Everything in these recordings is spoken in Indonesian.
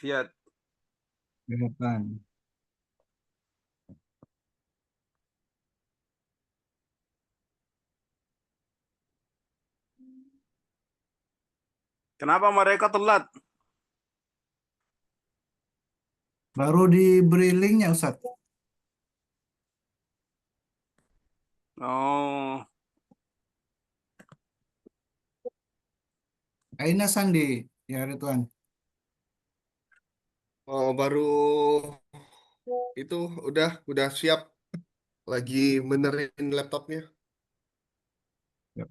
walafiat. Kesehatan. Kenapa mereka telat? Baru diberi linknya Ustaz. Oh, Aina Sandi, ya Ridwan. Oh, baru itu udah siap lagi benerin laptopnya. Yap.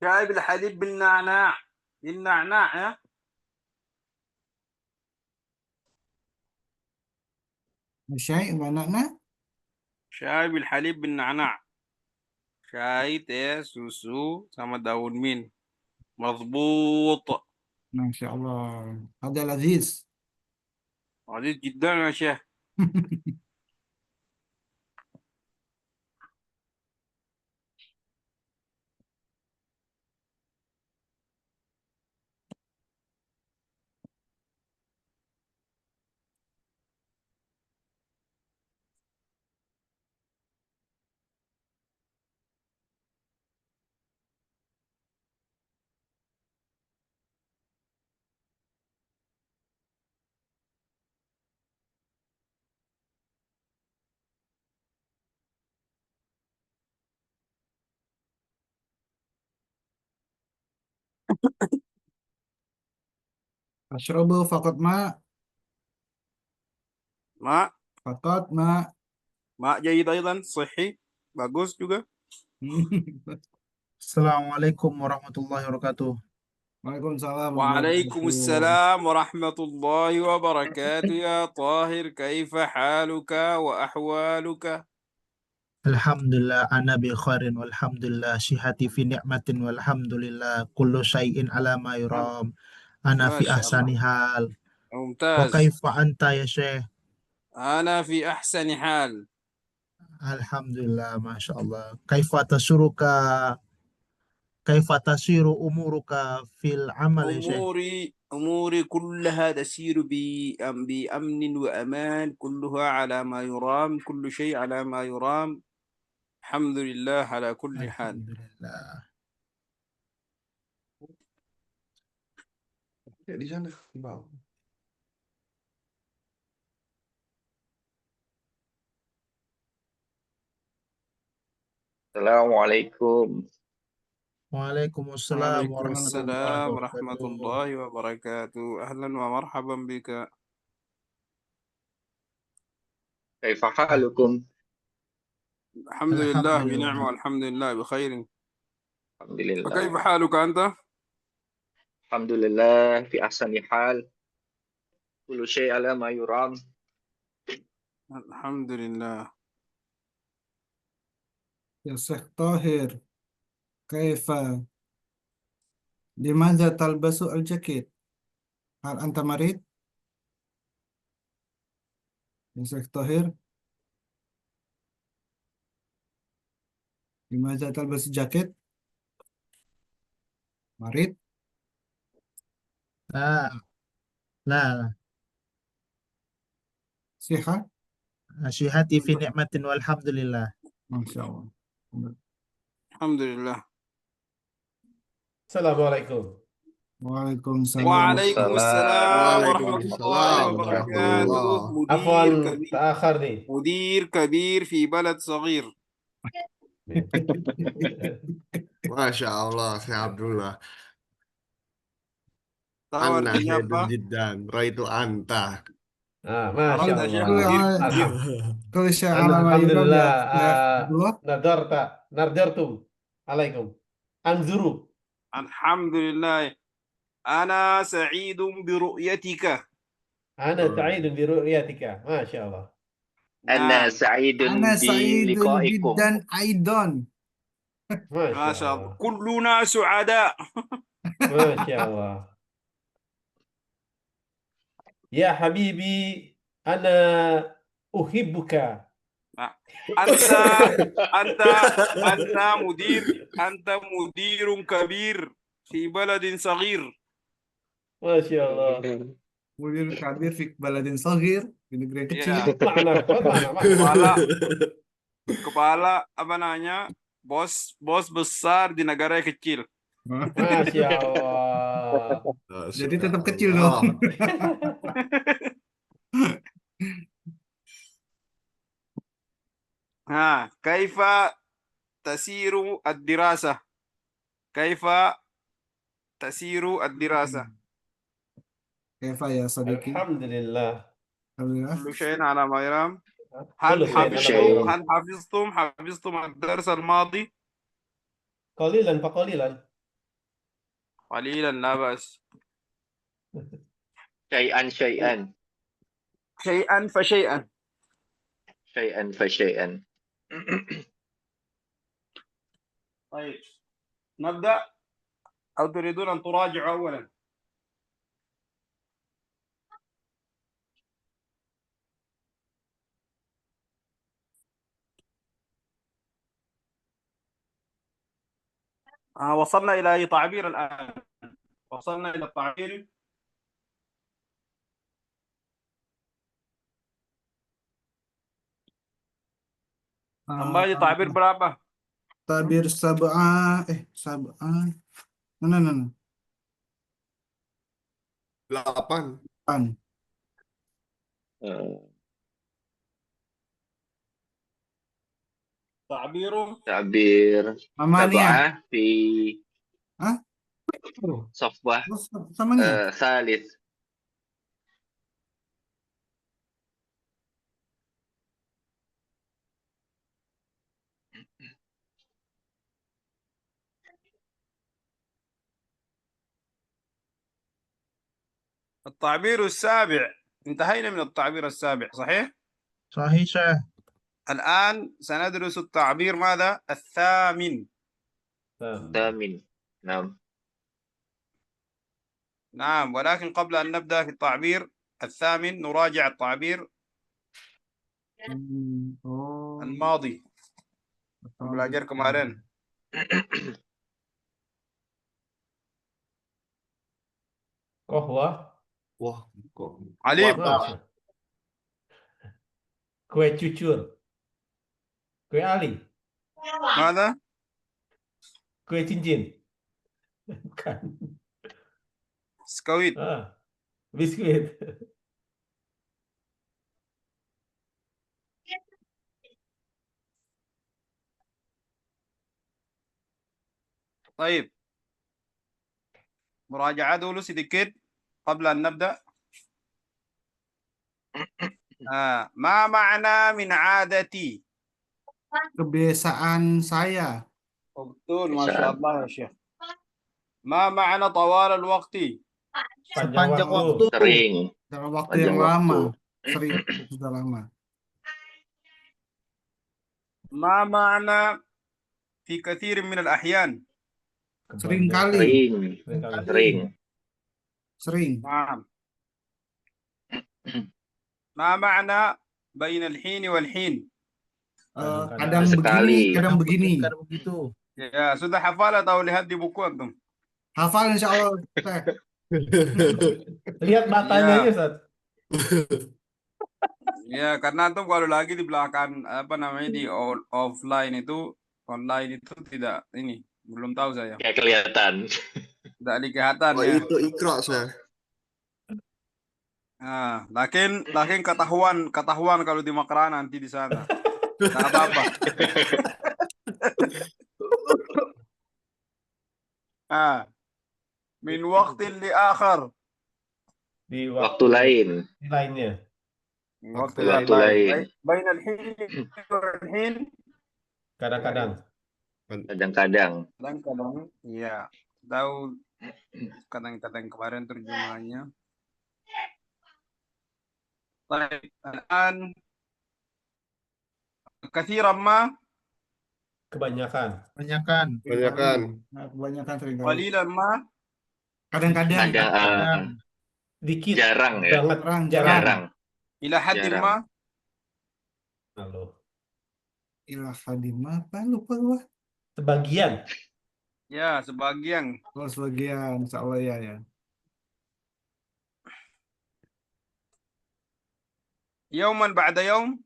syai bil halib bin na'na'. Bin na'na' ya. Syai mana? Syai bil halib bin na'na'. Syai teh susu sama daun mint. Mazbut. Masya Allah. Ada Aziz. Aziz jiddan ya Syekh. Ashrabu faqat ma. Ma, Faqat ma. ma jayid aidan, sahih. Bagus juga. Assalamualaikum warahmatullahi wabarakatuh. Waalaikumsalam warahmatullahi wabarakatuh. Waalaikumsalam warahmatullahi wabarakatuh ya Tahir. Kaifa haluka wa ahwaluka? Alhamdulillah ana bi khairin walhamdulillah syihati fi ni'matin walhamdulillah kullu syai'in ala ma yuram. Ana fi Masya Allah. ahsani hal. Wa Mumtaz. kaifa anta ya Syekh? Ana fi ahsani hal. Alhamdulillah, masya Allah. Kaifa tasiru umuruka fil amal ya Syekh? أموري كلها تسير بأمن وأمان، كلها على ما يرام، كل شيء على ما يرام. الحمد لله على كل حال. Alhamdulillah. Ya di sana, di bawah. Assalamualaikum. Waalaikumsalam warahmatullahi Waalaikumsalam wabarakatuh. warahmatullahi wabarakatuh. Ahlan wa marhaban bika. Kaifa halukum? Alhamdulillah bi Alhamdulillah. ni'mah, alhamdulillah bi khairin. Alhamdulillah. Kaifa haluka anta? Alhamdulillah fi ahsani hal. Kullu syai' ala ma yuram. Alhamdulillah. Ya Syekh Tahir. Kaifa? Limadha talbasu al-jakit? Hal anta marid? Ya Syekh Tahir. Limadha talbasu jakit? Marid? La, la, Sihat? syihati fi ni'matin walhamdulillah. Masya Allah. Alhamdulillah. Assalamualaikum. Waalaikumsalam. Waalaikumsalam warahmatullahi Waalaikumsalam wabarakatuh. warahmatullah. Afwan Kabir, ta'akhir nih. mudir kabir fi balad saghir. Masya Allah, Syekh Abdullah. Tahu Anna artinya apa? Zaidun Jiddan, Raitu Anta. Masya Arabta Syekh Allah. mudir. Kalau Syekh Alama Yurab ya Alhamdulillah. Syekh Abdullah. Nadartum. Alaikum. Anzuru. Alhamdulillah. Ana sa'idun bi ru'yatika. Ana sa'idun bi ru'yatika. Masya Allah. Ana Nah, sa'idun Ana bi sa'idun liqa'ikum. jiddan aidan. Masya Masya Allah. Allah. Kulluna su'ada. Masya Allah. Ya habibi, ana uhibbuka. Nah, anta, anta, anta mudirun kabir fi baladin saghir. Masya Allah. Mudir kabir fi baladin saghir, di negeri yang kecil. Ya, Makna, makna, makna. kepala apa namanya? Bos besar di negara yang kecil. Masya Allah. Jadi tetap Masya kecil Allah. dong. Kaifa tasiru ad-dirasah? Kaifa tasiru ad-dirasah? Kaifa ya Sadiqi? Alhamdulillah. Alhamdulillah. كل شيء على ما يرام. كل شيء على ما يرام. هل حفظتم الدرس الماضي؟ قليلا فقليلا. قليلا لا بأس. Syai'an syai'an. شيئا فشيئا. Syai'an fa syai'an. طيب نبدأ أو تريدون أن تراجعوا أولا؟ وصلنا إلى أي تعبير الآن؟ وصلنا إلى التعبير kembali تعبير berapa? Tabir sab'ah, sab'ah. Mana. 8. Pan. تعبير Ta'bir Amania. sab'ah fi Hah? safwah Samanya. thalith. التعبير السابع. انتهينا من التعبير السابع صحيح؟ Sahih, Syekh. الآن سندرس التعبير ماذا؟ الثامن. Thamin. Naam. نعم، ولكن قبل أن نبدأ في التعبير الثامن نراجع التعبير Oh. الماضي. Belajar kemarin. Kohwa. Wah, kok. Alif. Masya. Kue cucur. Kue ali. ماذا؟ Kue cincin. Bukan. سكويت. Biskuit. طيب مراجعة dulu sedikit قبل أن نبدأ. ما معنى من عادتي؟ Kebiasaan saya. betul, Masya Allah ya Syekh. ما معنى طوال الوقت؟ Sepanjang waktu. Sering. Dalam waktu Panjang yang lama. waktu. Sering. Sudah lama. ما معنى في كثير من الأحيان؟ Sering kali. Sering. Sering. نعم. ما معنى بين الحين والحين؟ Kadang Sekali. begini, kadang begini. Kadang begitu. Ya, sudah hafal atau lihat di buku antum? Hafal insya Allah. Lihat matanya Ya. ya, Ustaz. Ya, karena antum kalau lagi di belakang apa namanya di offline itu, online itu tidak ini, belum tahu saya. Kayak kelihatan. Tidak kelihatan Oh, ya. itu ikra saya. Lakin ketahuan kalau di Makrana nanti di sana. Tidak apa-apa. Min waktin li akhar. Di Waktu lain. lainnya. Waktu lain. Bain al-hin wal-hin. Kadang-kadang. Kadang-kadang. Kadang-kadang. Iya. Tahu kadang-kadang kemarin terjemahannya. طيب الآن كثيرا ما Kebanyakan. Kebanyakan. Kebanyakan. Nah, kebanyakan seringkali. قليلا ما Kadang-kadang. Kadang. Dikit. Jarang ya. Banget. Jarang. Jarang. إلى حد Jarang. ما Halo. Ilah Fadima apa? Lupa gua. Sebagian. ya sebagian. Oh, sebagian. Insya Allah ya. يوما بعد يوم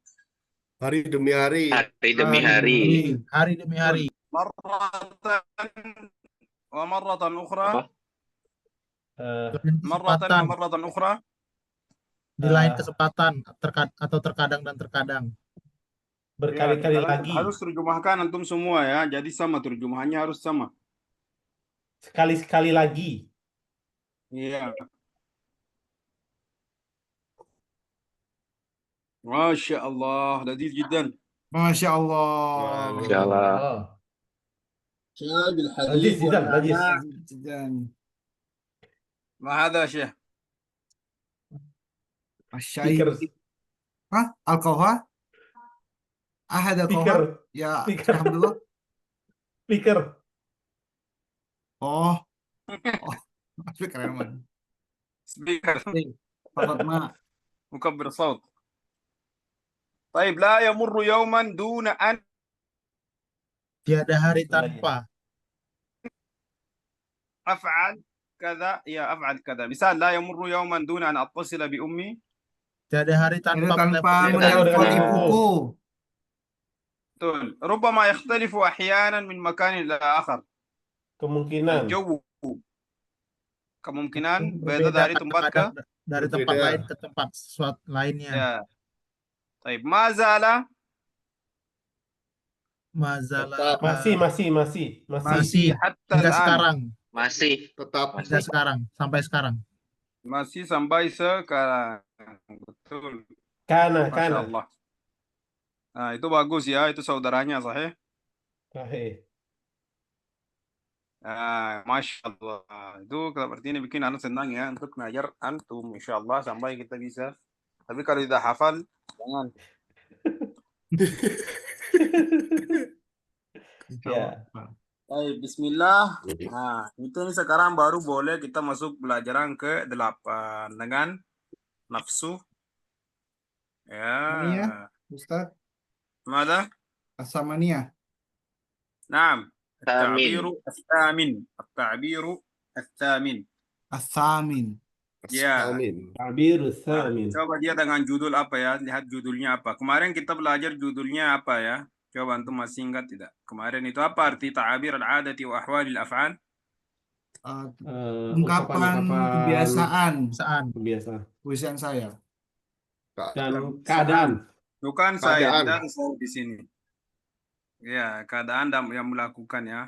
Hari demi hari. Hari demi hari. Hari demi hari. مرة ومرة أخرى Apa? Eh, Lain مرة kesempatan. ومرة أخرى Di lain Eh. kesempatan. Atau terkadang dan terkadang. berkali-kali lagi. harus terjemahkan antum semua ya. Jadi sama terjemahannya harus sama. Sekali-sekali lagi. Iya. Masya Allah, لذيذ جدا. Masya Allah. Masya Allah. Oh. شاب Najis, Zidane, najis. Dan ما هذا يا شيخ؟ Asyai. Speaker. Hah? Alkohol? Ada Speaker. alkohol? Ya, Speaker. alhamdulillah. Speaker. Oh, tapi keren man. سبيكر Fakat ma. مكبر صوت. طيب لا يمر يوما دون أن Tiada hari tanpa. أفعل كذا يا أفعل كذا. مثال لا يمر يوما دون أن أتصل بأمي. Tiada hari Itu tanpa tanpa Telepon menelpon dengan ibuku. betul. ربما يختلف أحيانا من مكان إلى آخر. Kemungkinan. الجو kemungkinan beda Berbeda dari tempat ke kadang-kadang dari tempat Berbeda. lain ke tempat suatu lainnya. ya. طيب ما زال Mazalah. Tetap. Masih. Masih. حتى Hingga الآن sekarang. Masih. Tetap. Hingga sekarang. Sampai sekarang. masih sampai sekarang. Betul. Kana. Masya Allah. Nah, itu bagus ya, itu saudaranya sahih. Sahih. Nah, Masya Allah. Itu berarti ini bikin anak senang ya untuk ngajar antum. Insya Allah sampai kita bisa. Tapi kalau tidak hafal, jangan. Ya. Baik, Bismillah. Nah, itu ini sekarang baru boleh kita masuk pelajaran ke-8 dengan nafsu. Mania, Ya. Ustaz. Mada? Asamania. Naam. Tamin. التعبير الثامن. Asamin. Ya. Amin. Tabir Nah, Samin. coba dia dengan judul apa ya? Lihat judulnya apa. Kemarin kita belajar judulnya apa ya? Coba antum masih ingat tidak? Kemarin itu apa arti ta'abir al-'adati wa ahwalil af'al? Ungkapan kebiasaan. Kebiasaan. Tulisan saya. Dan keadaan. Bukan saya, Keadaan. tidak saya di sini. Ya, keadaan yang melakukan ya.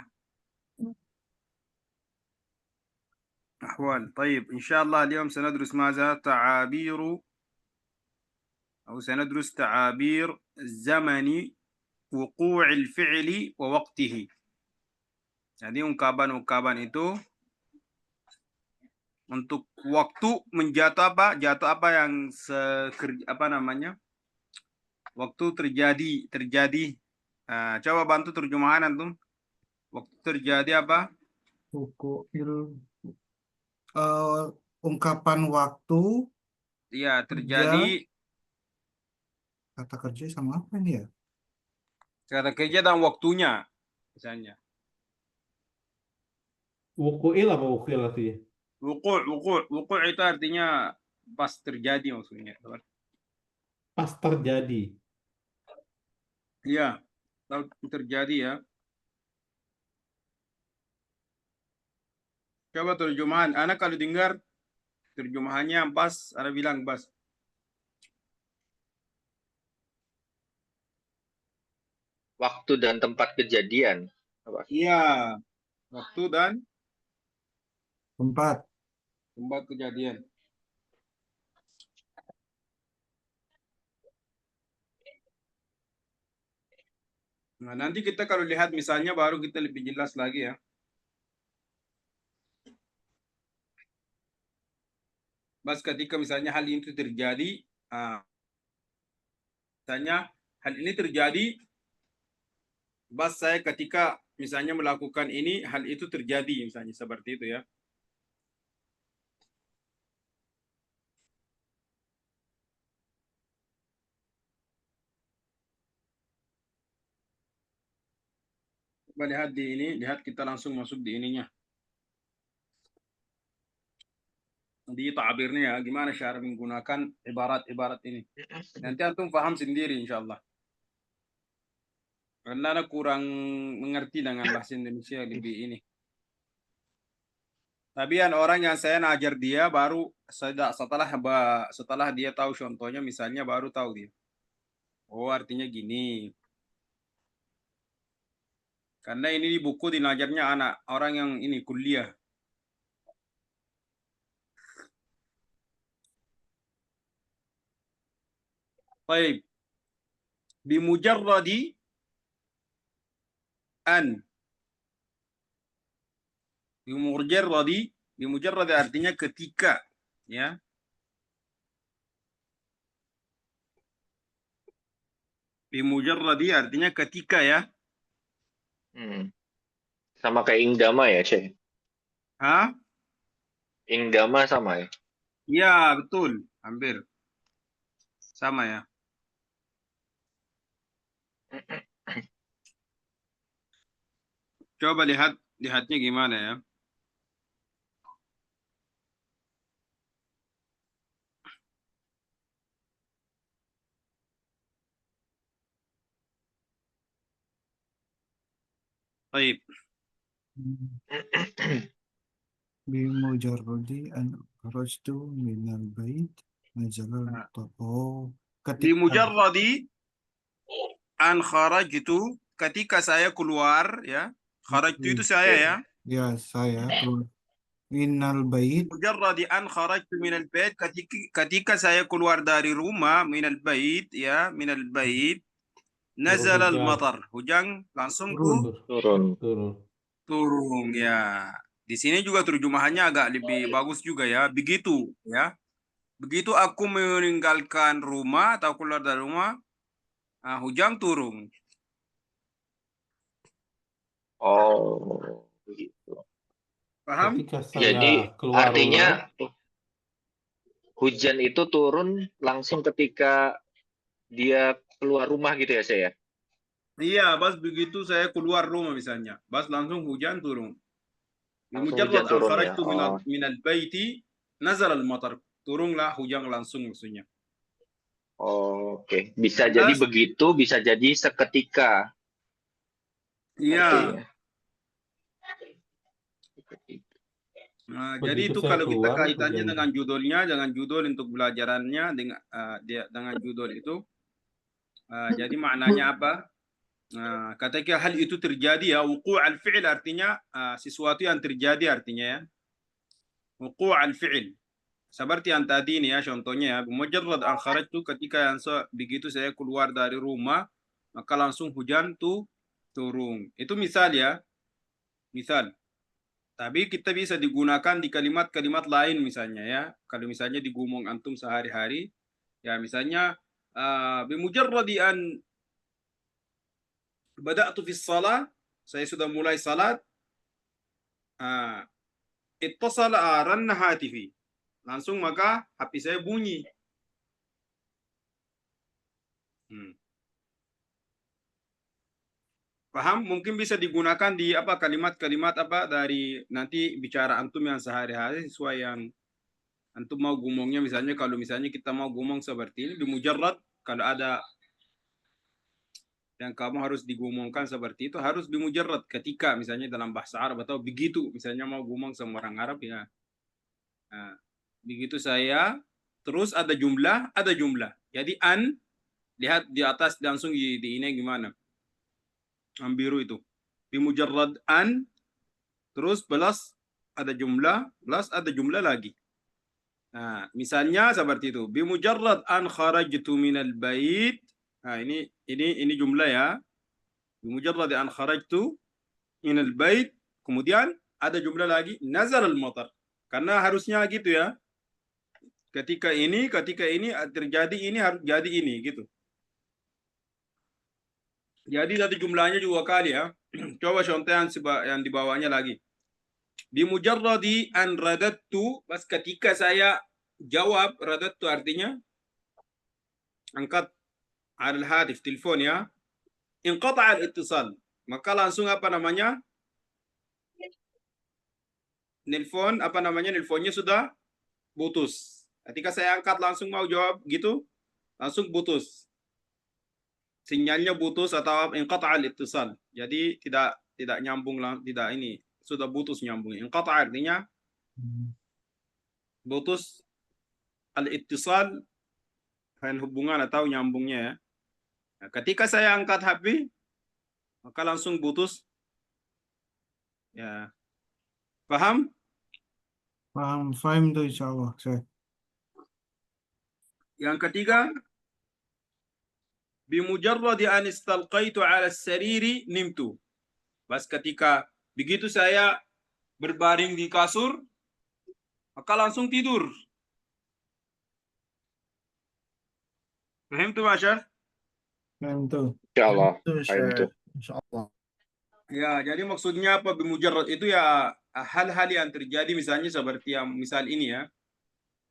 أحوال. طيب إن شاء الله اليوم سندرس ماذا؟ سندرس تعابير زمن وقوع الفعل ووقته. Jadi ungkapan-ungkapan itu untuk waktu menjatuh apa? Jatuh apa yang waktu terjadi. Nah, coba bantu terjemahan antum. Waktu terjadi apa? Ungkapan waktu. Iya, terjadi. Kata kerja sama apa ini ya? Kata kerja dan waktunya, misalnya. Wuku'il apa wukil artinya? Wuku' itu artinya pas terjadi maksudnya. Pas terjadi. Iya, terjadi ya. Coba terjemahan. Anak kalau dengar terjemahannya pas, Anak bilang pas. Waktu dan tempat kejadian. Apa? Iya, waktu dan Tempat. kejadian. Nah, nanti kita kalau lihat misalnya baru kita lebih jelas lagi ya. Pas ketika misalnya hal itu terjadi, Misalnya hal ini terjadi, bas saya ketika misalnya melakukan ini, hal itu terjadi, misalnya seperti itu ya. Coba lihat di ini, lihat kita langsung masuk di ininya. Di ta'birnya ya, gimana cara menggunakan ibarat-ibarat ini. Nanti antum paham sendiri insya Allah. Karena ada kurang mengerti dengan bahasa Indonesia lebih ini. Tapi orang yang saya ngajar dia baru setelah dia tahu contohnya, misalnya baru tahu dia. Oh, artinya gini. Karena ini di buku dinajarnya anak orang yang ini kuliah. Baik. Bimujarradi an. Bimujarradi artinya ketika, ya. Bimujarradi artinya ketika ya. Sama kayak ingdama ya, Syekh? Hah? Ingdama sama ya? Iya, betul. Hampir. Sama ya. Coba lihatnya gimana ya. Baik. Bimujarradi an kharajtu minal bait nazala ketika Bimujarradi an kharajtu, ketika saya keluar ya. Kharajtu itu saya ya. ya saya keluar minal bait Mujarradi an kharajtu minal bait, ketika saya keluar dari rumah, minal bait ya, minal bait nazala al-matar, hujan langsung turun ya. Di sini juga terjemahannya agak lebih bagus juga ya. Begitu ya. Begitu aku meninggalkan rumah atau keluar dari rumah, hujan turun. Oh, begitu. Paham? Ketika saya Jadi keluar artinya rumah, hujan itu turun langsung ketika dia keluar rumah gitu ya, saya? Iya, bas begitu saya keluar rumah misalnya, bas langsung hujan turun. Langsung Mujarrad hujan an turun ya. kharajtu minal baiti nazala al-matar. Turunlah hujan langsung maksudnya. Oke, bisa jadi begitu, bisa jadi seketika. Iya. Artinya. Nah, begitu jadi itu saya kalau kita keluar, kaitannya hujan. dengan judulnya, dengan judul untuk belajarannya dengan judul itu. Jadi maknanya apa? Ketika hal itu terjadi ya, wuqu' al-fi'l artinya sesuatu yang terjadi artinya ya. Wuqu' al-fi'l. Seperti yang tadi ini ya contohnya ya. Mujarrad an kharajtu, ketika begitu saya keluar dari rumah, maka langsung hujan turun. Itu misal ya. Misal. Tapi kita bisa digunakan di kalimat-kalimat lain misalnya ya. Kalau misalnya digumong antum sehari-hari, ya misalnya bimujarradi an bada'tu fi shalah, saya sudah mulai salat, ittasala ranna hatifi. Langsung maka HP saya bunyi. Paham? Mungkin bisa digunakan di kalimat-kalimat dari nanti bicara antum yang sehari-hari sesuai yang antum mau gumongnya. Misalnya kalau misalnya kita mau gumong seperti ini, bimujarrad, kalau ada yang kamu harus digumongkan seperti itu, harus bimujarrad ketika misalnya dalam bahasa Arab, atau begitu misalnya mau gumong sama orang Arab ya. Nah, begitu saya terus ada jumlah. Jadi an, lihat di atas langsung di ini gimana? Yang biru itu. Bimujarrad an, terus plus ada jumlah, plus ada jumlah lagi. Nah, misalnya seperti itu. Bimujarrad an kharajtu minal bait. Nah, ini jumlah ya. Bimujarrad an kharajtu minal bait. Kemudian ada jumlah lagi, nazal al-matar. Karena harusnya gitu ya. ketika ini terjadi ini harus jadi ini gitu. Jadi satu jumlahnya juga kali ya. Coba contoh yang di bawahnya lagi. Bimujarradi an radattu, pas ketika saya jawab, radattu artinya angkat al-hatif, telepon ya. Inqata al-ittisal. Maka langsung apa namanya? Nelfonnya sudah putus. Ketika saya angkat langsung mau jawab gitu, langsung putus. Sinyalnya putus atau inqata al-ittisal. Jadi tidak nyambung lah, tidak ini, sudah putus nyambungnya. Inqata artinya putus, al-ittisal hubungan atau nyambungnya ya. Nah, ketika saya angkat HP, maka langsung putus. Ya. Paham? Faham tuh insya Allah, Syekh. Yang ketiga, bimujarradi an istalqaitu ala sariri nimtu. Pas ketika begitu saya berbaring di kasur, maka langsung tidur. Paham tuh, Masya? Faham tuh. Insyaallah. Itu Paham tuh. insyaallah. Ya, jadi maksudnya apa bimujarrad itu ya hal-hal yang terjadi misalnya seperti yang misal ini ya.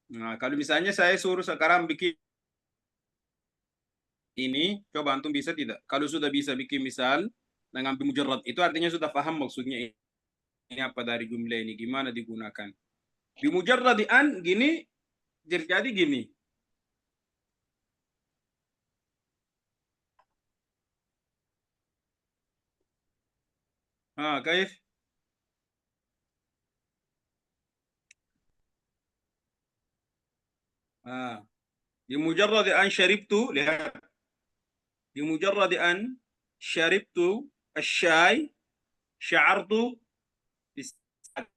Nah, kalau misalnya saya suruh sekarang bikin ini, coba antum bisa tidak? Kalau sudah bisa bikin misal dengan bimujarrad itu artinya sudah paham maksudnya ini apa dari jumlah ini, gimana digunakan. Bimujarrad an gini terjadi gini. Kaif? بمجرد أن شربت بمجرد أن شربت الشاي شعرت بالسعادة.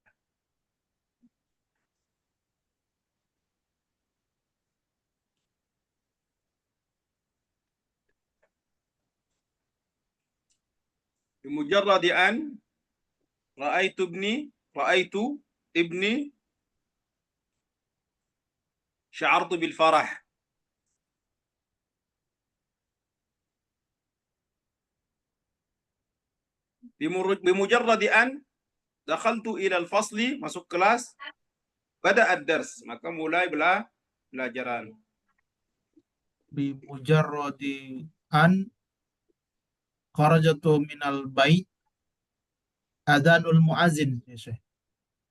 بمجرد أن رأيت ابني شعرت بالفرح. بمجرد أن دخلت إلى الفصل, masuk kelas, بدأ الدرس, maka mulai belajaran. Bimujarradi an kharajatu minal bait adzanul muazin ya Syekh.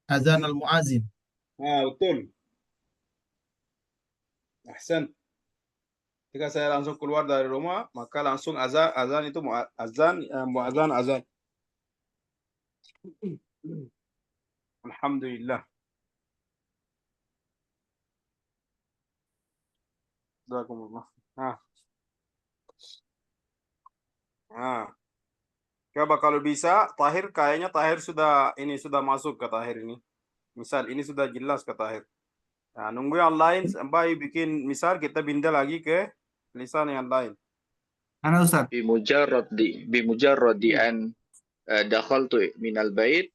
Adzanul muazin. Betul. Ahsan. Ketika saya langsung keluar dari rumah, maka langsung azan itu azan. Alhamdulillah. Jazakumullah. Coba kalau bisa, kayaknya Tahir sudah masuk ke Tahir ini. Misal ini sudah jelas ke Tahir. Nah, nunggu yang lain sampai bikin misal kita pindah lagi ke lisan yang lain. Ana Ustaz. Bimujarradi an dakhaltu minal bait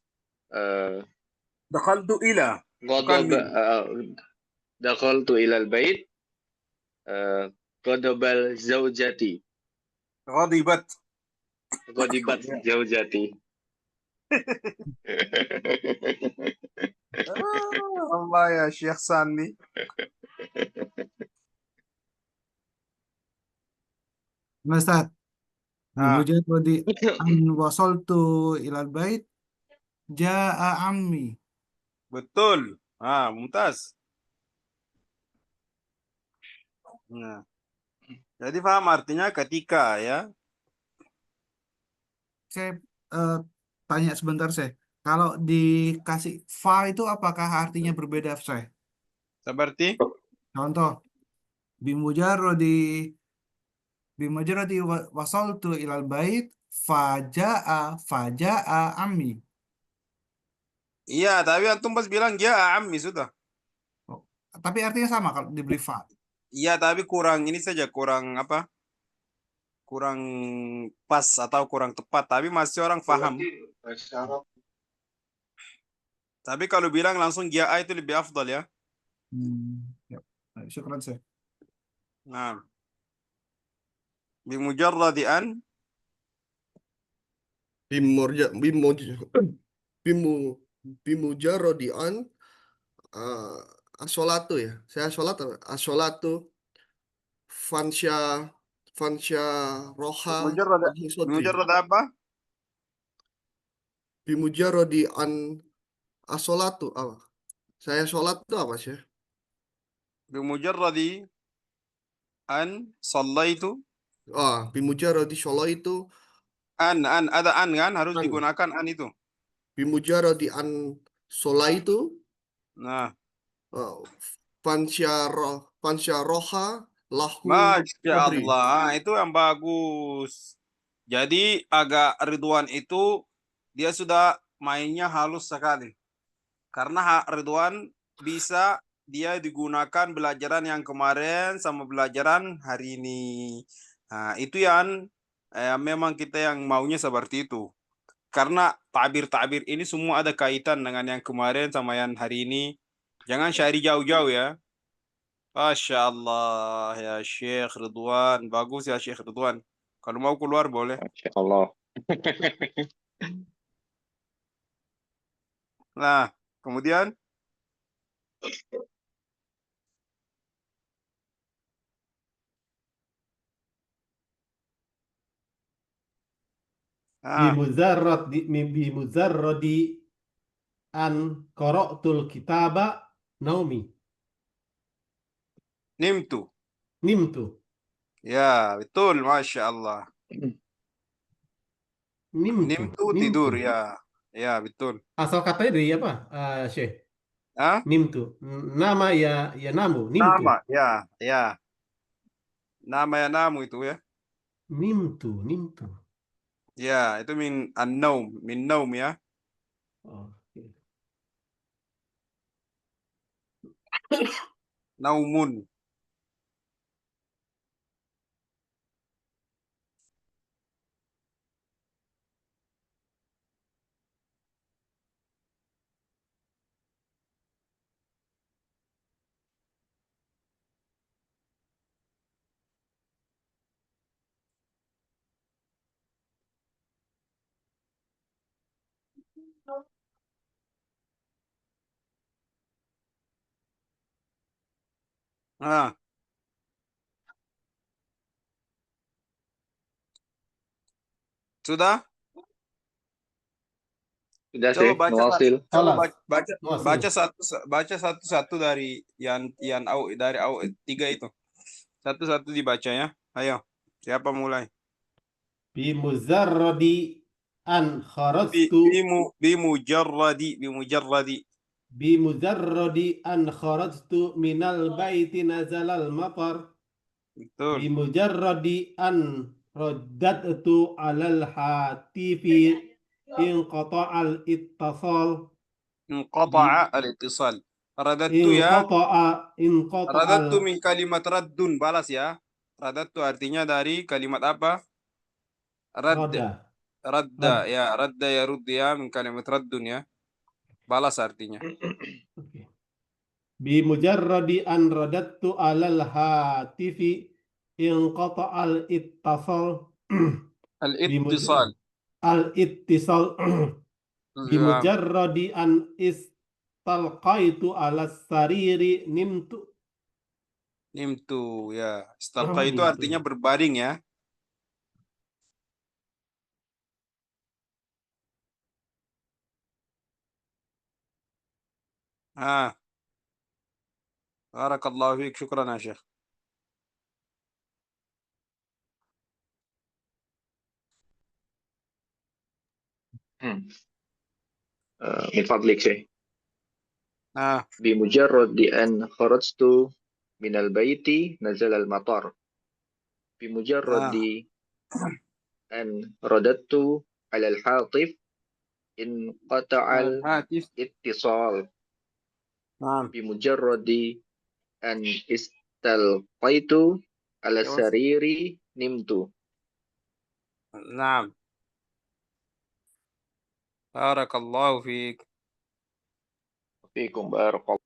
Dakhaltu ila. dakhaltu ilal bait qadabal zaujati. Ghadibat zaujati. Allah ya Syekh Sandi. Ustaz. Bimujarradi an wasaltu ilal bait jaa ammi. Betul. Mumtaz. Nah. Jadi paham artinya ketika ya. Saya tanya sebentar, Syekh. Kalau dikasih fa itu apakah artinya berbeda, Syekh? Seperti Contoh, bimujarradi wasaltu ilal bait fajaa ammi. iya, tapi antum pas bilang ya ammi sudah. Tapi artinya sama kalau diberi fa. Iya, tapi kurang ini saja, kurang apa? Kurang pas atau kurang tepat, tapi masih orang paham. Tapi kalau bilang langsung ya itu lebih afdal ya. syukran Syekh. Nah, bimujarradi an Bimurja bimuj bimu bimujarrodi an asolatu ya. Saya sholat asolatu fansya fansya roha bimujarrad lahu sodri. bimujarrad apa? Bimujarrodi an asolatu apa? Saya sholat itu apa sih? Bimujarradi an sallaitu. Bimujarrodi sholat itu An ada an kan harus an. digunakan an itu. Bimujarrodi an sholat itu Nah, fansya roha lahu Masya sodri. Allah, itu yang bagus. Jadi agak Ridwan itu dia sudah mainnya halus sekali. Karena Ridwan bisa dia digunakan belajaran yang kemarin sama belajaran hari ini. Nah, itu yang memang kita yang maunya seperti itu. Karena tabir-tabir ini semua ada kaitan dengan yang kemarin sama yang hari ini. Jangan cari jauh-jauh ya. Masya Allah ya Syekh Ridwan. Bagus ya Syekh Ridwan. Kalau mau keluar boleh. Masya Allah. Nah, kemudian Bimuzarradi an qara'tul kitaba naumi. nimtu. Nimtu. Ya, betul. Masya Allah. Nimtu tidur ya. Ya, betul. Asal katanya dari apa, Syekh? Hah? Nimtu. Nama ya namu. Nimtu. Nama, ya, ya. Nama ya namu itu ya. Nimtu. Ya, itu min naum ya. Oke. Naumun. Nah, sudah? Sudah Coba sih, Nuwasil. baca satu-satu dari yang dari au tiga itu. Satu-satu dibaca ya. Ayo. Siapa mulai? Bimuzarradi an kharajtu. Bimujarradi. Bimuzarradi an kharajtu minal baiti nazalal matar. Betul. Bimujarradi an raddadtu alal hatifi inqata'al ittasal. Inqata'a al-ittisal. Radattu ya. Inqata'al Radattu min kalimat raddun. Balas ya. Radattu artinya dari kalimat apa? rada. Radda ya. Radda ya ruddi ya. Min kalimat raddun ya. Balas artinya. Okay. Bimujarradi an radattu alal hatifi inqata'al ittasal. Al-ittisal. Al-ittisal. Bimujarradi an istalqaitu ala sariri nimtu. Nimtu ya. Istalqa itu Nimtu. artinya berbaring ya. Barakallahu fiik. Syukran ya Syekh. Min fadlik sih. Nah, Bimujarradi an kharajtu minal baiti nazal al matar. Bimujarradi an radattu ala al hatif inqata'al hatif. ittisal. Nah, Bimujarradi an istalqaitu ala sariri nimtu. nah. Barakallahu fiik. Fiikum barakallah.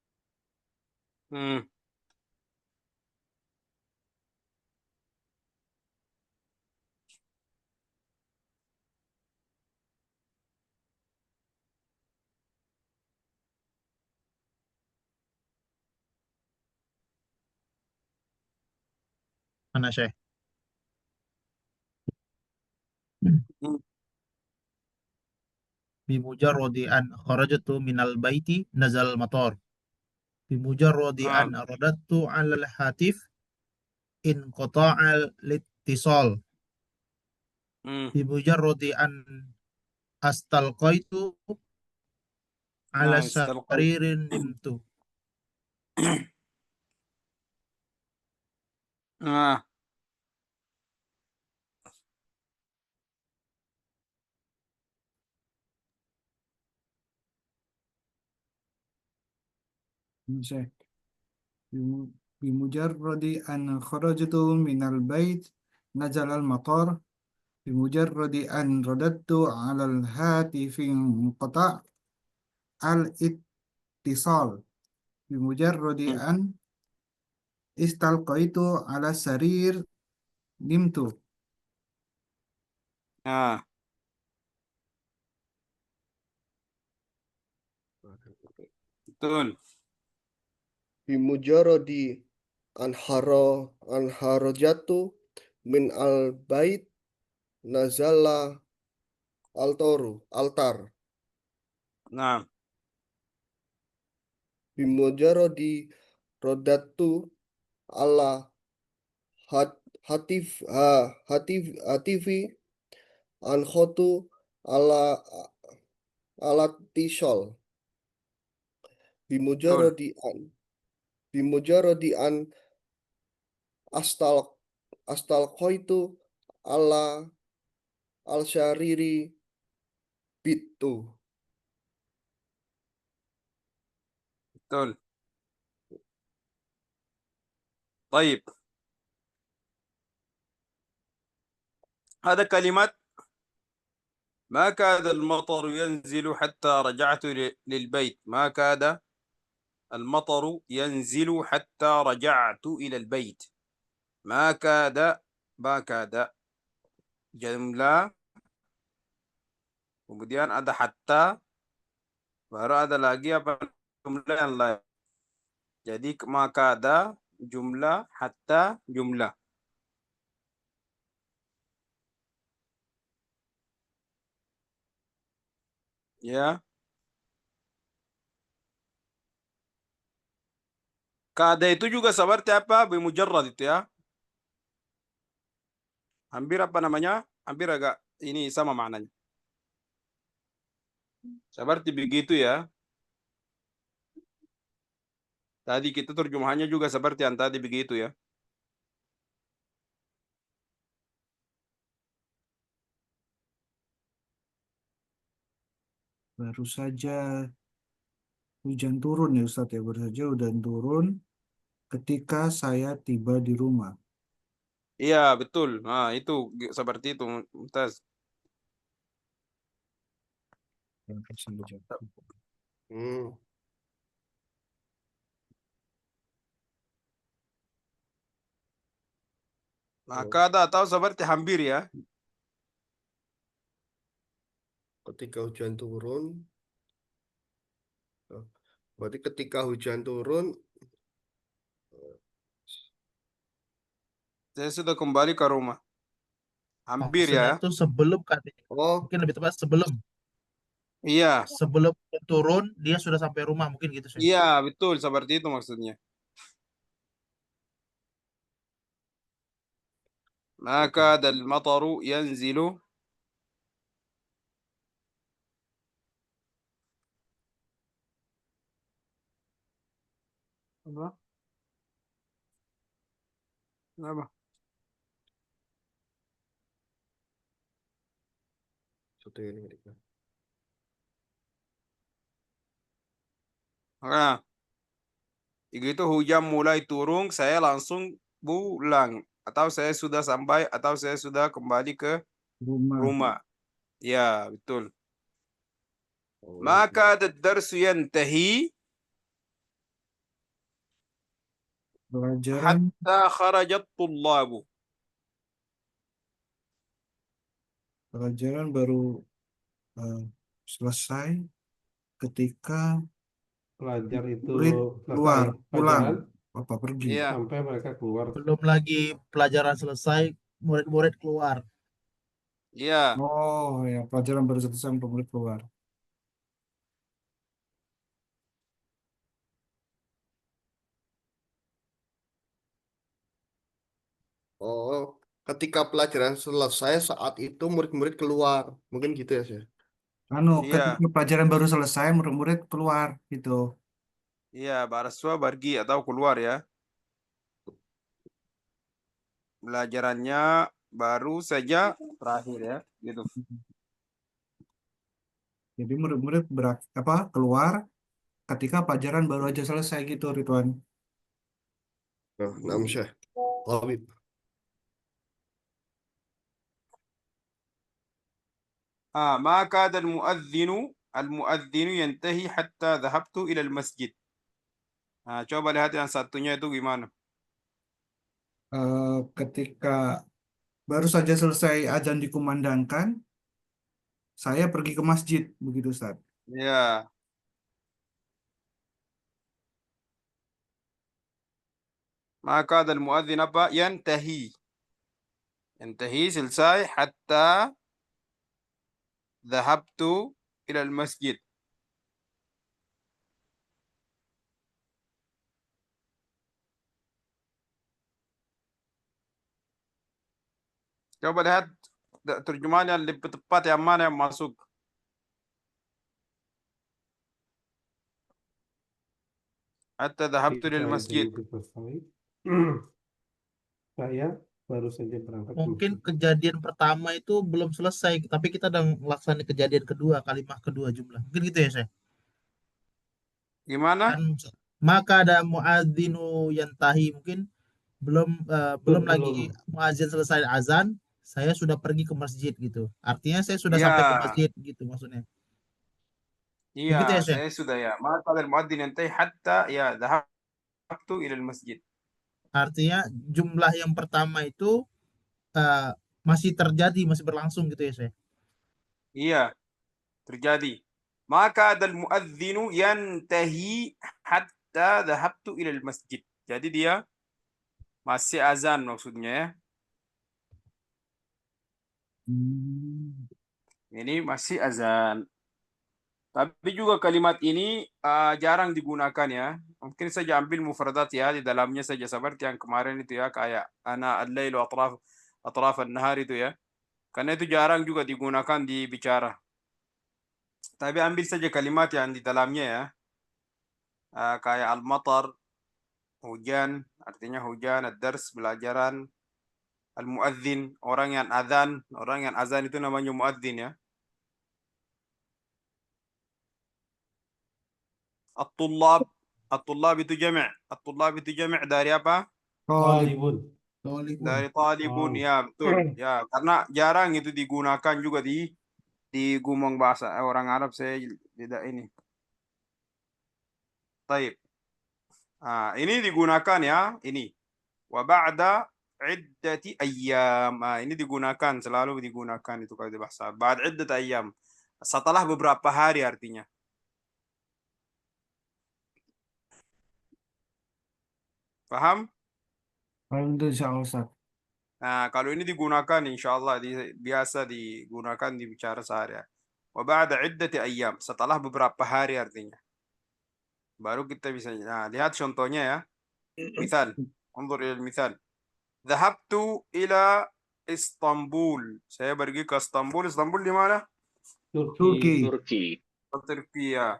Mana Syekh? Hmm. Bimujarrodi an kharajtu minal baiti nazal matar. Bimujarrodi an Naam. radadtu alal hatif in qata'al littisal. Hmm. Bimujarrodi an astalqaitu ala Istalqait. saririn nimtu. Ah, Syekh. Bimujarradi an kharajtu minal bait nazal al matar. Bimujarradi an radadtu alal hatifi qata' al ittisal. Bimujarradi hmm. an istalqaitu ala sarir nimtu. Ah, betul. Bimujarradi an harajatu min al bait nazala altar. Naam. Bimujarradi rodatu ala hatifi an khotu ala alat tisol. Betul. Bimujarradi an astalqaitu ala al syariri bitu. Betul. طيب. هذا كلمات ما كاد المطر ينزل حتى رجعت للبيت. ما كاد المطر ينزل حتى رجعت إلى البيت. ما كاد جملة, kemudian ada hatta, baru ada lagi apa jumlah yang lain. Jadi maka ada jumlah, hatta jumlah. Ya, kada itu juga seperti apa? Bimujarrad itu ya. Hampir apa namanya? Hampir agak ini sama maknanya. Seperti begitu ya. Tadi kita terjemahannya juga seperti yang tadi begitu ya. Baru saja hujan turun ya Ustadz ya. Baru saja hujan turun ketika saya tiba di rumah. Iya, betul. Nah, itu seperti itu, Mumtaz. Hmm. Maka ada atau seperti hampir ya. Ketika hujan turun, berarti ketika hujan turun, Saya Saya sudah kembali ke rumah. Hampir maksudnya ya. itu sebelum katanya. oh Mungkin lebih tepat sebelum. Iya, Sebelum dia turun, dia sudah sampai rumah. Mungkin gitu sih. iya betul seperti itu maksudnya. Maka dal mataru yanzilu apa? Apa? satu ini. Nah, begitu hujan mulai turun, saya langsung pulang. Atau saya sudah sampai, atau saya sudah kembali ke Rumah. rumah. Ya, betul. Oh, Maka ad-darsu yantahi Pelajaran hatta kharajat tullabu. pelajaran baru selesai ketika Pelajar itu murid selesai keluar pulang. pelajaran. Apa pergi? Iya. Sampai mereka keluar. Belum lagi pelajaran selesai, murid-murid keluar. Iya. Oh ya, pelajaran baru selesai murid keluar. Oh, ketika pelajaran selesai saat itu murid-murid keluar. Mungkin gitu ya, Syekh. Anu, Iya. ketika pelajaran baru selesai murid-murid keluar gitu. Iya, mahasiswa pergi atau keluar ya. Pelajarannya baru saja terakhir ya, gitu. Jadi murid-murid keluar ketika pelajaran baru aja selesai gitu, Ridwan. Nah, naam, Syekh. Labib. Maka dan al-muadzinu yantahi hatta dhahabtu ila al-masjid. Coba lihat yang satunya itu gimana. Ketika baru saja selesai azan dikumandangkan, saya pergi ke masjid, begitu Ustaz. Ya. Maka dan muadzin apa? Yantahi. Yantahi selesai hatta dhahabtu ila al-masjid. Coba lihat terjemahan yang lebih tepat yang mana yang masuk. Hatta dhahabtu Ketika lil izin masjid. itu selesai, saya baru saja berangkat ke Mungkin masjid. kejadian pertama itu belum selesai, tapi kita udah melaksanakan kejadian kedua, kalimat kedua jumlah. Mungkin gitu ya, Syekh? Gimana? Kan maka ada muadzinu yantahi, mungkin belum lagi Belum. muadzin selesai azan, saya sudah pergi ke masjid gitu. Artinya saya sudah sampai ke Ya, masjid gitu maksudnya. iya, Begitu ya, Syekh? saya sudah ya. Maka dan muadzin yantahi hatta ya dhahabtu ila al-masjid. Artinya jumlah yang pertama itu eh, masih terjadi, masih berlangsung gitu ya, Syekh? Iya, terjadi. Maka dan muadzinu yantahi hatta dhahabtu ila al-masjid. Jadi dia masih azan maksudnya ya. Ini masih azan. Tapi juga kalimat ini jarang digunakan ya. Mungkin saja ambil mufradat ya di dalamnya saja seperti yang kemarin itu ya kayak ana al-lailu atraf an-nahar itu ya. Karena itu jarang juga digunakan di bicara. Tapi ambil saja kalimat yang di dalamnya ya. Kayak al-matar, hujan, artinya hujan, ad-dars, belajaran, al-muadzin, orang yang azan itu namanya muadzin ya. At-tullab, at-tullab itu jami'. At-tullab itu jami' dari apa? Talibun. Dari talibun ya, betul. Ya, karena jarang itu digunakan juga di gumong bahasa orang Arab saya tidak ini. Taib. Ini digunakan ya, ini. Wa ba'da iddati ayyam. Ini digunakan, selalu digunakan itu kalau di bahasa. Ba'da iddati ayyam. Setelah beberapa hari artinya. Paham? Alhamdulillah, Ustaz. Kalau ini digunakan insyaallah biasa digunakan di bicara sehari. Wa ba'da iddati ayyam. Setelah beberapa hari artinya. Baru kita bisa lihat contohnya ya. Misal, unzur ila misal. Dhahabtu ila Istanbul. Saya pergi ke Istanbul. Istanbul di mana? Turki. Turki. Turkiya.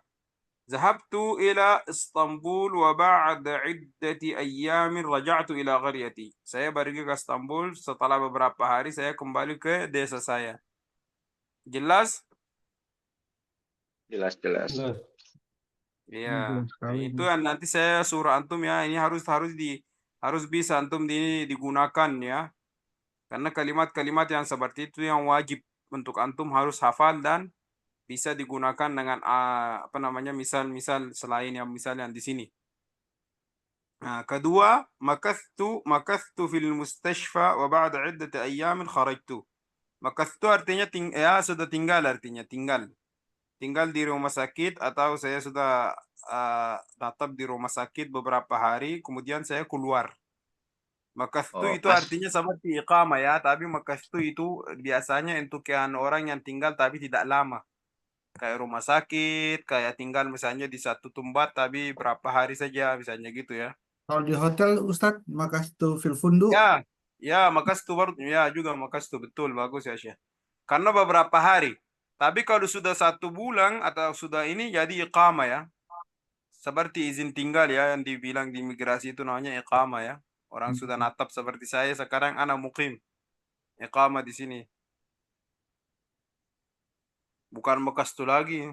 ذهبت إلى اسطنبول وبعد عدة أيام رجعت إلى قريتي. Saya pergi ke Istanbul, setelah beberapa hari saya kembali ke desa saya. Jelas? Jelas. Iya. Sekali. Itu yang nanti saya suruh antum ya. Ini harus bisa antum digunakan ya. Karena kalimat-kalimat yang seperti itu yang wajib untuk antum harus hafal dan bisa digunakan dengan misal-misal selain yang misal yang di sini. Kedua, makathtu fil mustashfa wa ba'da iddati ayyamin kharajtu. Makathtu artinya sudah tinggal artinya tinggal. tinggal di rumah sakit atau saya sudah tetap di rumah sakit beberapa hari, kemudian saya keluar. Makastu Oh, itu pas. artinya seperti iqamah ya, tapi makastu itu biasanya untuk yang orang yang tinggal tapi tidak lama. Kayak rumah sakit, kayak tinggal misalnya di satu tempat tapi berapa hari saja, misalnya gitu ya. Kalau di hotel Ustadz, makastu fil fundu. Ya, ya makastu baru, ya juga makastu, betul, bagus ya Syekh. Karena beberapa hari. Tapi kalau sudah 1 bulan atau sudah ini jadi iqamah ya. Seperti izin tinggal ya yang dibilang di imigrasi itu namanya iqamah ya. Orang sudah natap seperti saya sekarang anak mukim. Iqamah di sini. Bukan makastu lagi.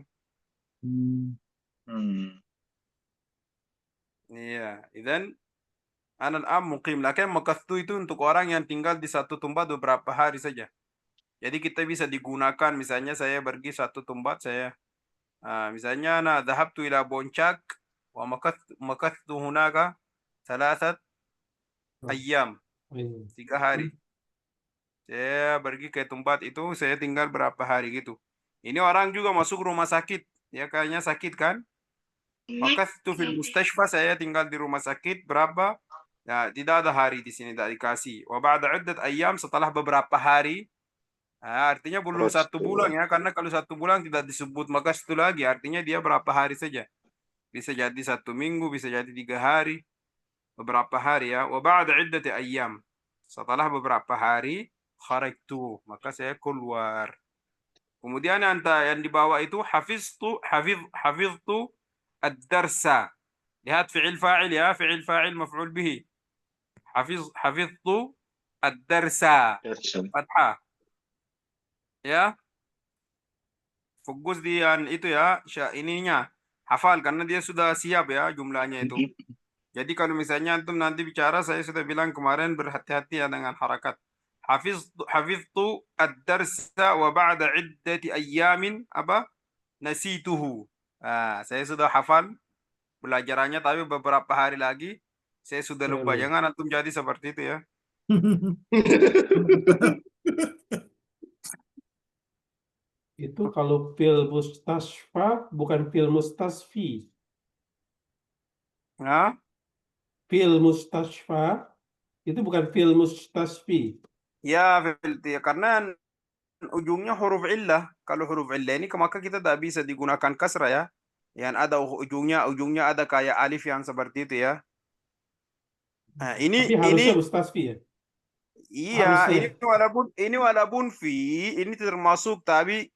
Hmm. Hmm. Iya, dan anak mukim. Lakin makastu itu untuk orang yang tinggal di satu tempat beberapa hari saja. Jadi kita bisa digunakan, misalnya saya pergi satu tempat, saya misalnya ana dhahabtu ila Boncak wa makastu hunaka 3 ayyam, 3 hari. Saya pergi ke tempat itu, saya tinggal berapa hari gitu. Ini orang juga masuk rumah sakit, ya kayaknya sakit kan? Makastu fil mustashfa, saya tinggal di rumah sakit berapa? Ya, tidak ada hari di sini, tidak dikasih. Wa ba'da iddat ayyam, setelah beberapa hari. Artinya belum 1 bulan ya, karena kalau 1 bulan tidak disebut makastu lagi, artinya dia berapa hari saja. Bisa jadi 1 minggu, bisa jadi 3 hari, beberapa hari ya. Wa ba'da iddati ayyam, setelah beberapa hari, kharajtu, maka saya keluar. Kemudian yang dibawa itu hafiztu ad-darsa. Lihat fi'il fa'il ya, fi'il fa'il maf'ul bihi. Hafiztu ad-darsa. Fathah. Ya, fokus di yang itu ya, ininya hafal karena dia sudah siap ya jumlahnya itu. Jadi kalau misalnya antum nanti bicara, saya sudah bilang kemarin berhati-hati ya dengan harakat. Hafiztu ad-darsa wa ba'da iddati ayyamin apa? Nasituhu. Saya sudah hafal belajarannya, tapi beberapa hari lagi saya sudah lupa. Jangan antum jadi seperti itu ya. Itu kalau fil mustasfa bukan fil mustasfi. Nah, Fil mustasfa itu bukan fil mustasfi. ya, karena ujungnya huruf illah. Kalau huruf illah ini maka kita tidak bisa digunakan kasrah ya. Yang ada ujungnya ada kayak alif yang seperti itu ya. Nah, Tapi harusnya mustasfi ya. iya, Harusnya. ini walaupun ini termasuk tapi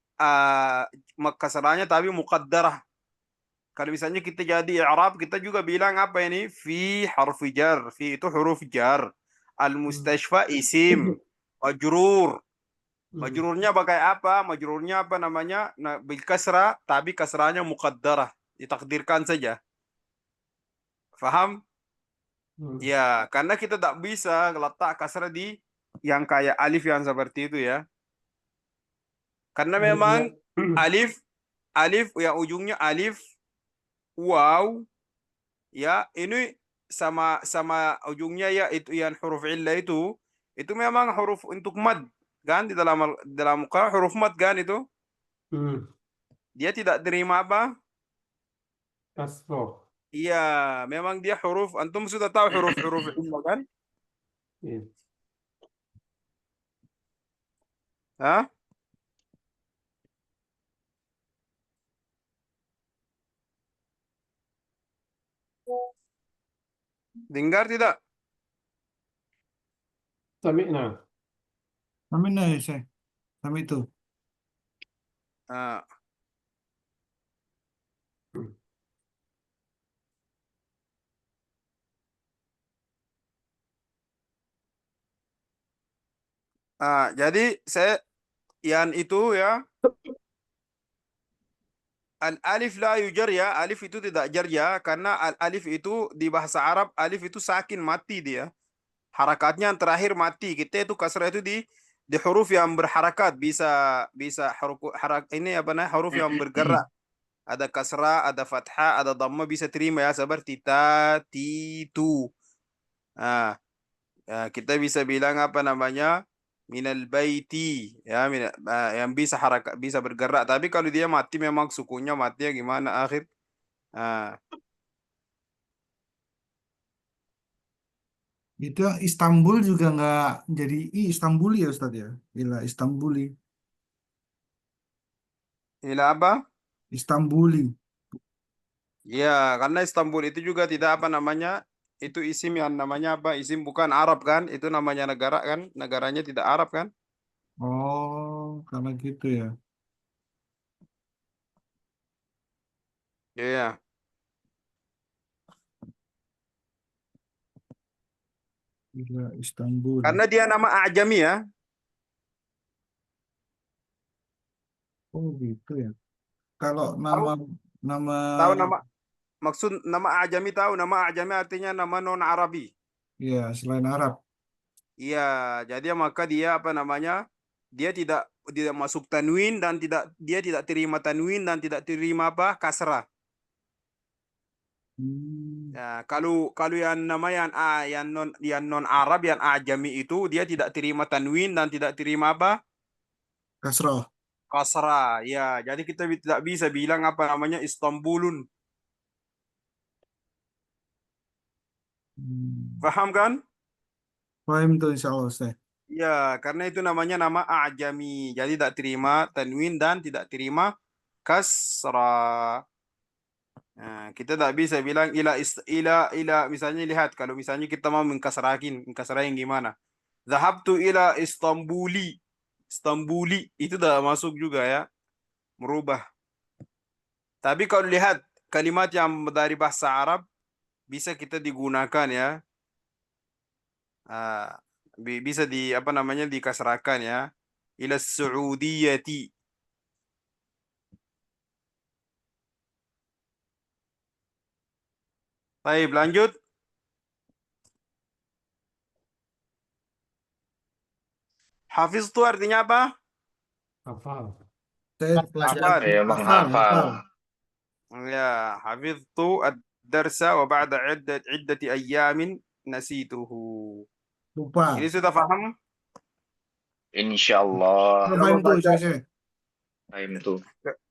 kasrahnya tapi muqaddarah. Kalau misalnya kita jadi i'rab, kita juga bilang apa ini? Fi harfi jar. Fi itu huruf jar. Al-mustashfa isim. Majrur. Majrurnya pakai apa? Majrurnya apa namanya? Nah, bil kasrah, tapi kasrahnya muqaddarah. Ditakdirkan saja. Faham? Ya, karena kita tak bisa letak kasrah di yang kayak alif yang seperti itu ya. Karena memang alif yang ujungnya alif, waw, ya ini sama ujungnya ya itu yang huruf illah itu memang huruf untuk mad kan, di dalam huruf mad kan itu. Dia tidak terima apa? Kasroh. Iya, memang dia huruf, antum sudah tahu huruf illah kan? Iya. Hah? Dengar tidak? Sami'na. Amin ya Syekh. Kami itu. Jadi saya yang itu ya, alif la yujar ya, alif itu tidak jar ya, karena alif itu di bahasa Arab alif itu sakin, mati dia. Harakatnya yang terakhir mati. Kita itu kasrah itu di huruf yang berharakat, bisa ini apa namanya, huruf yang bergerak. Ada kasrah, ada fathah, ada dhamma, bisa terima ya, seperti ta, ti, tu. Kita bisa bilang apa namanya? minal baiti ya yang bisa harakat bisa bergerak, tapi kalau dia mati memang sukunya mati ya gimana akhir. Ah, Itu Istanbul juga nggak jadi Istanbuli ya Ustadz ya. Ila Istanbuli. ila apa? Istanbuli. Ya, karena Istanbul itu juga tidak apa namanya, itu isim yang namanya apa? Isim bukan Arab kan? Itu namanya negara kan? Negaranya tidak Arab kan? Oh, karena gitu ya. Iya. Ila Istanbul. Karena dia nama Ajami ya. Oh gitu ya. Kalau Tahu nama tahu nama maksud nama Ajami, tahu nama Ajami artinya nama non Arabi. ya selain Arab. Iya, jadi maka dia apa namanya? Dia tidak masuk tanwin dan dia tidak terima tanwin dan tidak terima apa? Kasrah. Hmm, Ya, kalau yang nama yang non Arab yang Ajami itu dia tidak terima tanwin dan tidak terima apa? Kasroh. Kasrah. Ya, jadi kita tidak bisa bilang apa namanya Istanbulun. Hmm. Paham kan? Paham tuh insya Allah Ustaz. Ya, karena itu namanya nama Ajami. Jadi tidak terima tanwin dan tidak terima kasrah. Nah, kita tidak bisa bilang ila misalnya lihat kalau misalnya kita mau mengkasrahin gimana? Zahabtu ila Istanbuli. Istanbuli itu tidak masuk juga ya, merubah. Tapi kalau lihat kalimat yang dari bahasa Arab bisa kita digunakan ya. Ah, bisa di apa namanya dikasrakan ya. Ila Saudiyati. Baik, lanjut. Hafiz itu artinya apa? Hafal. Saya Pelajaran. Hafal. Saya hafal, menghafal. hafal. Ya, hafiztu ad-darsa wa ba'da iddati ayyamin nasituhu. Lupa. Ini sudah paham? Insya Allah. Coba paham tuh saya. Paham tuh.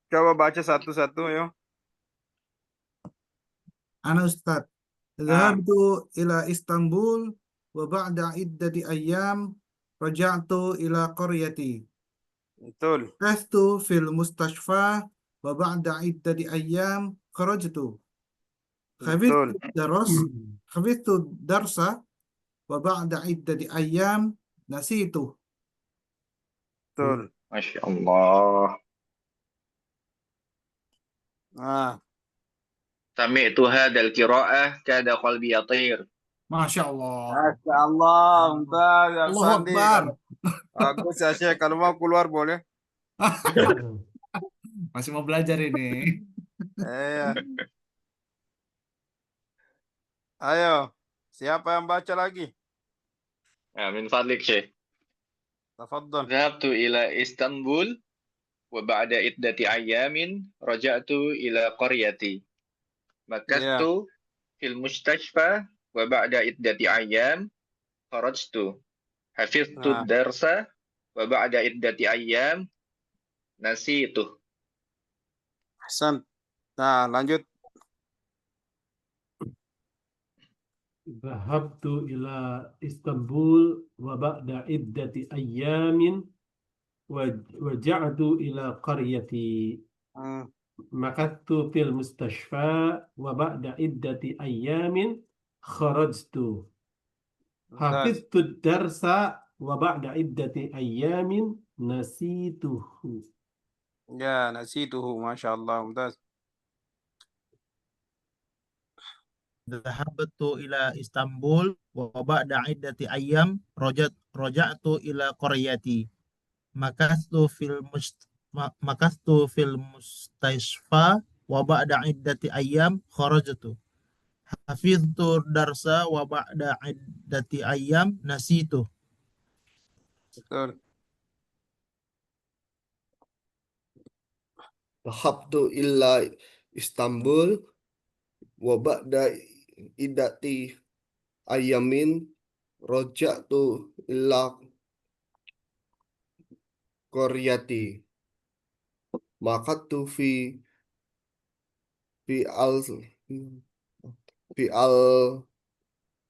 Coba baca satu-satu ya. Ana Ustaz. Dhahabtu ila Istanbul wa ba'da iddati ayyam raja'tu ila qaryati. Betul. Kastu fil mustashfa wa ba'da iddati ayyam kharajtu. Betul. Hafiztu darsa wa ba'da iddati ayyam nasitu. Betul. Masya Allah. Ah, Sami'tu hadal qira'ah kada qalbi yatir. Masya Allah. Masya Allah, mumtaz ya Allahu Sandi. Akbar. Bagus ya Syekh, kalau mau keluar boleh. Masih mau belajar ini. Iya. Ayo, siapa yang baca lagi? Min fadlik Syekh. Tafadhal. Dhahabtu ila Istanbul wa ba'da iddati ayyamin raja'tu ila qaryati. Makastu fil mustashfa wa ba'da iddati ayyam kharajtu. Hafiztu darsa wa ba'da iddati ayyam nasitu. Hasan. Nah, lanjut. Dhahabtu ila Istanbul wa ba'da iddati ayyamin waja'tu ila qaryati. Hmm, Makattu fil mustashfa wa ba'da iddati ayyamin kharajtu. mumtaz. Hafiztu darsa wa ba'da iddati ayyamin nasituhu. Ya, nasituhu. Masya Allah, mumtaz. Dhahabtu ila Istanbul wa ba'da iddati ayyam raja'tu ila qaryati. Makastu fil mustashfa wa ba'da iddati ayyam kharajtu. Hafiztu darsa wa ba'da iddati ayyam nasitu. Betul. Dhahabtu illa Istanbul wa ba'da iddati ayyamin raja'tu illa qaryati. Maqattu fi al fi al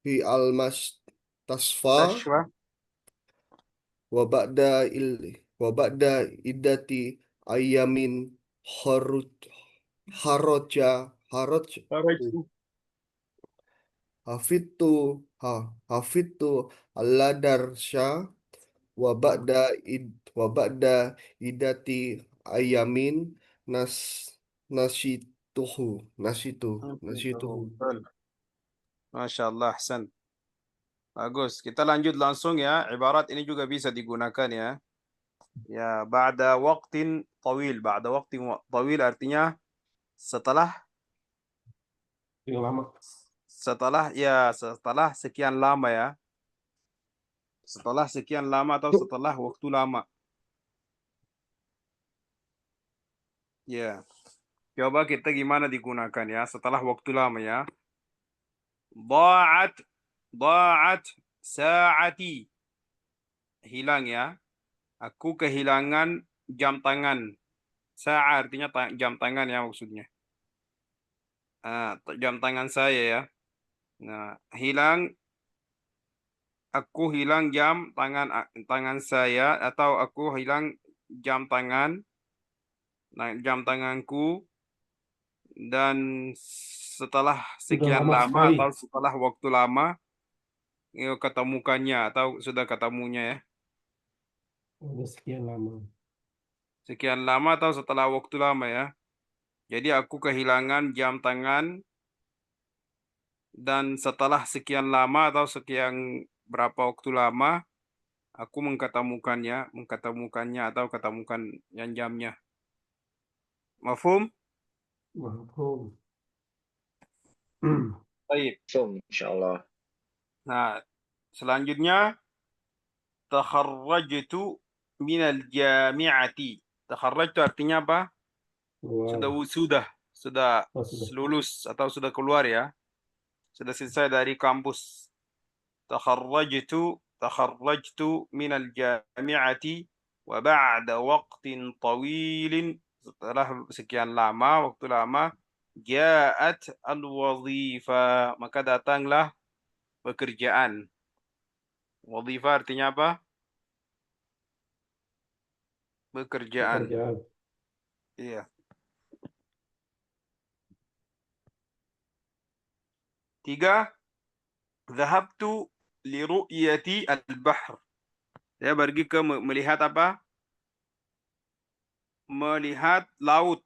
fi al mastasfa Tashwa. wa ba'da iddati ayamin kharuj haraja hafidtu hafidtu al-darsya wa ba'da idati ayamin nas nasituhu. Betul. Masya Allah, Ahsan. Bagus. Kita lanjut langsung ya. Ibarat ini juga bisa digunakan ya. Ya, ba'da waqtin tawil. Ba'da waqtin tawil artinya setelah Yang lama. setelah sekian lama ya. Setelah sekian lama atau setelah waktu lama. Ya. Coba kita gimana digunakan ya setelah waktu lama ya. Da'at sa'ati. Hilang ya. Aku kehilangan jam tangan. Sa'a artinya jam tangan ya maksudnya. Jam tangan saya ya. Nah, aku hilang jam tangan saya atau aku hilang jam tanganku dan setelah sekian lama lama sekali. atau setelah waktu lama ketemukannya atau sudah ketemunya ya. Udah sekian lama. Sekian lama atau setelah waktu lama ya. Jadi aku kehilangan jam tangan dan setelah sekian lama atau sekian berapa waktu lama aku mengketemukannya atau ketemukan yang jamnya. Mafhum? Mafhum. Baik. Insyaallah. Nah, selanjutnya takharrajtu minal jami'ati. Takharrajtu artinya apa? Wow. Sudah Oh, sudah. lulus atau sudah keluar ya. Sudah selesai dari kampus. تخرجت من الجامعة وبعد وقت طويل setelah sekian lama, waktu lama, ja'at al-wazifa, maka datanglah pekerjaan. Wazifa artinya apa? Pekerjaan. Iya. 3, dhahabtu li ru'yati al-bahr. Saya pergi ke melihat apa? Melihat laut.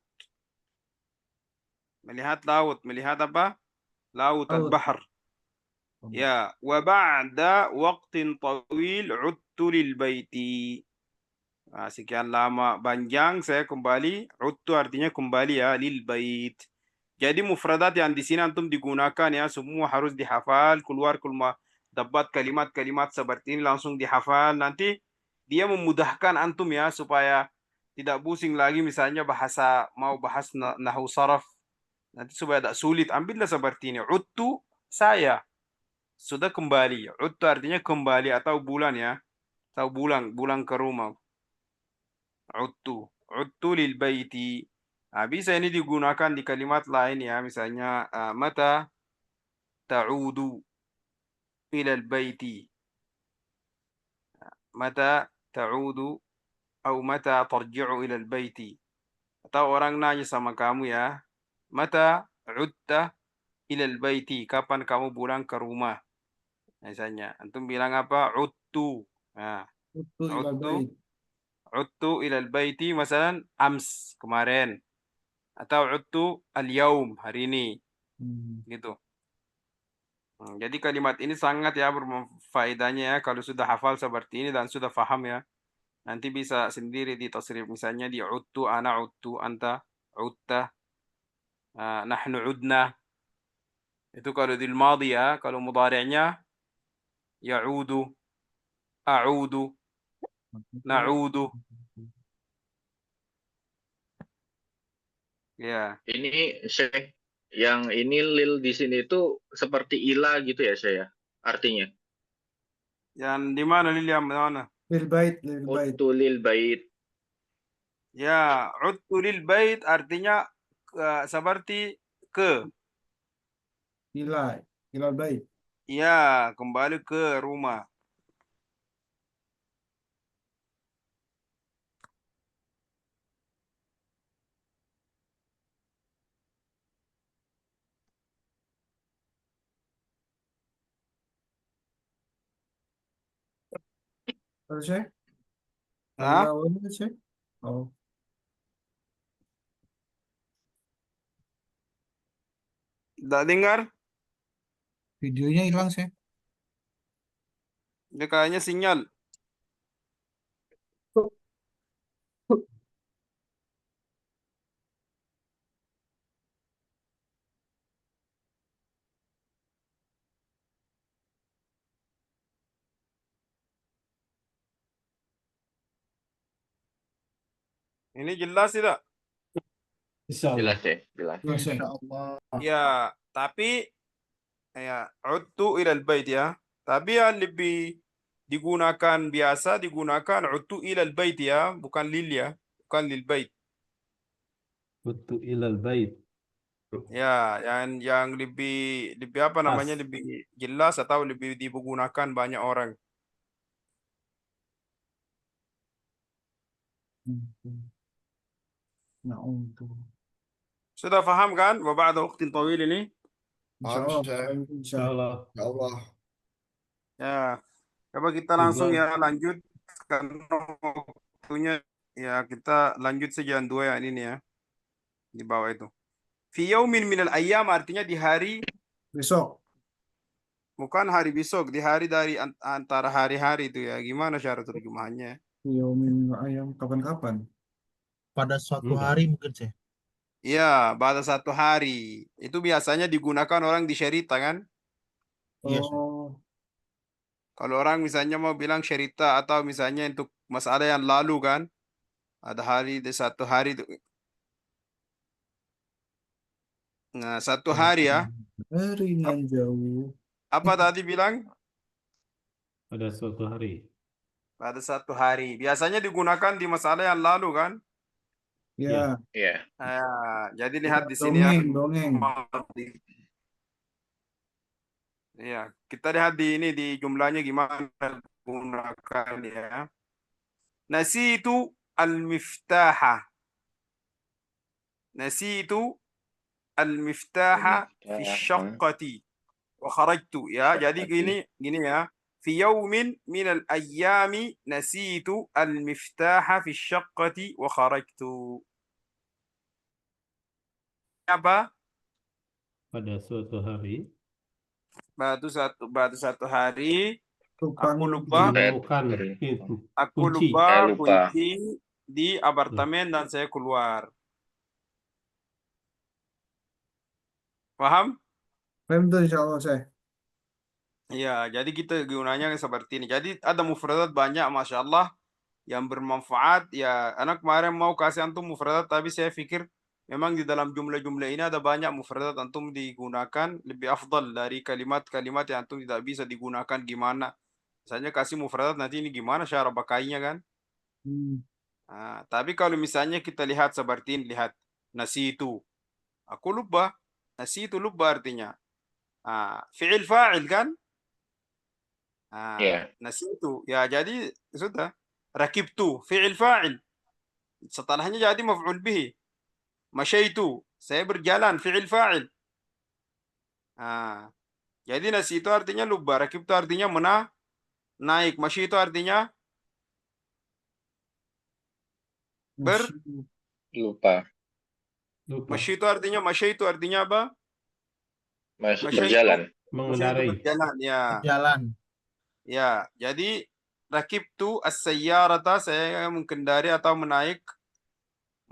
Melihat apa? Laut al-bahr. Ya, wa ba'da waqtin tawil 'udtu lil baiti. Nah, sekian lama panjang saya kembali. 'Udtu artinya kembali ya, lil bait. Jadi mufradat yang di sini antum digunakan ya, semua harus dihafal, keluar dapat kalimat-kalimat seperti ini langsung dihafal. Nanti dia memudahkan antum ya supaya tidak pusing lagi misalnya mau bahas nahwu saraf. Nanti supaya tidak sulit, ambillah seperti ini. 'Udtu saya sudah kembali. 'Udtu artinya kembali atau bulan ya. Atau bulan ke rumah. 'Udtu lil baiti. Nah, bisa ini digunakan di kalimat lain ya, misalnya mata ta'udu ila al baiti. Mata ta'udu atau mata tarji'u ila al baiti. Atau orang nanya sama kamu ya, mata 'udta ila al baiti, kapan kamu pulang ke rumah? Misalnya, antum bilang apa? 'Udtu. Nah, Udtu ila al baiti masalan ams, kemarin. Atau 'udtu al-yaum, hari ini. Gitu. Jadi kalimat ini sangat ya berfaedahnya ya kalau sudah hafal seperti ini dan sudah paham ya. Nanti bisa sendiri di tasrif, misalnya di 'udtu, ana 'udtu, anta 'udta, nahnu 'udna. Itu kalau di madhi ya, kalau mudhari'nya ya'udu, a'udu, na'udu. Ya. Ini Syekh, yang ini lil di sini itu seperti ila gitu ya Syekh ya? Artinya. Yang di mana Lil, yang mana? Lil bait. Udtu lil bait. Ya, udtu lil bait artinya seperti ke. Ila bait. Ya, kembali ke rumah. Selesai? Hah? Awal selesai? Oh, Tidak dengar? videonya hilang sih. Dia kayaknya sinyal. Ini jelas tidak? Insya Allah. Jelas ya, jelas. Selesai. Insya Allah. Ya, tapi ya udtu ilal bait ya. Tapi yang lebih digunakan biasa digunakan udtu ilal bait ya, bukan lil ya, bukan lil bait. Udtu ilal bait. Ya, yang lebih apa namanya, Pas. lebih jelas atau lebih digunakan banyak orang. Nah, untuk Sudah paham kan? Wa ba'da waqtin tawil ini? insya Paham, Allah. Syekh. Insya Insya Allah. Ya Allah. Ya, coba kita langsung Ridwan. ya lanjut karena waktunya ya kita lanjut saja yang dua yang ini ya di bawah itu. Fi yaumin minal ayyam artinya di hari, besok. bukan hari besok, di hari dari antara hari-hari itu ya. Gimana cara terjemahannya? Yaumin ayam kapan-kapan. Pada suatu Enggak. hari mungkin sih. Ya, pada satu hari. Itu biasanya digunakan orang di syarita kan? Iya, Syekh. Oh, Kalau orang misalnya mau bilang syarita atau misalnya untuk masalah yang lalu kan, ada hari di satu hari itu. Nah, satu hari ya. hari yang jauh. Apa tadi bilang? Pada suatu hari. Pada satu hari. Biasanya digunakan di masalah yang lalu kan? Ya, Iya. Jadi lihat di sini ya. dongeng. Ya, kita lihat di ini di jumlahnya gimana gunakan ya. Nasitu al-miftaha. Nasitu al-miftaha fi syaqqati wa kharajtu ya. Jadi gini ya. Fi yaumin min al-ayyami nasitu al-miftaha fi syaqqati wa kharajtu. Apa? Pada suatu hari. Batu satu hari Tukang aku lupa Menemukan aku kunci. lupa Saya lupa. kunci di apartemen dan saya keluar. Paham? Paham tuh insya Allah saya. Ya, jadi kita gunanya seperti ini. Jadi ada mufradat banyak, masya Allah, yang bermanfaat. Ya, anak kemarin mau kasih antum mufradat, tapi saya pikir memang di dalam jumlah-jumlah ini ada banyak mufradat antum digunakan lebih afdal dari kalimat-kalimat yang antum tidak bisa digunakan gimana. Misalnya kasih mufradat nanti ini gimana cara pakainya kan? Tapi kalau misalnya kita lihat seperti ini, lihat nasi itu, aku lupa, nasi itu lupa artinya. Fi'il fa'il kan? Iya. Nasi itu, ya jadi sudah. Rakibtu, fi'il fa'il. Setelahnya jadi maf'ul bihi. Masyaitu, saya berjalan, fi'il fa'il. Jadi nasi itu artinya lupa, rakibtu artinya naik, masyi itu artinya Lupa. masyi itu artinya apa? Berjalan. Mengendarai. Berjalan, ya. Jalan. Ya, jadi rakibtu as-sayyarata, saya mengendari atau menaik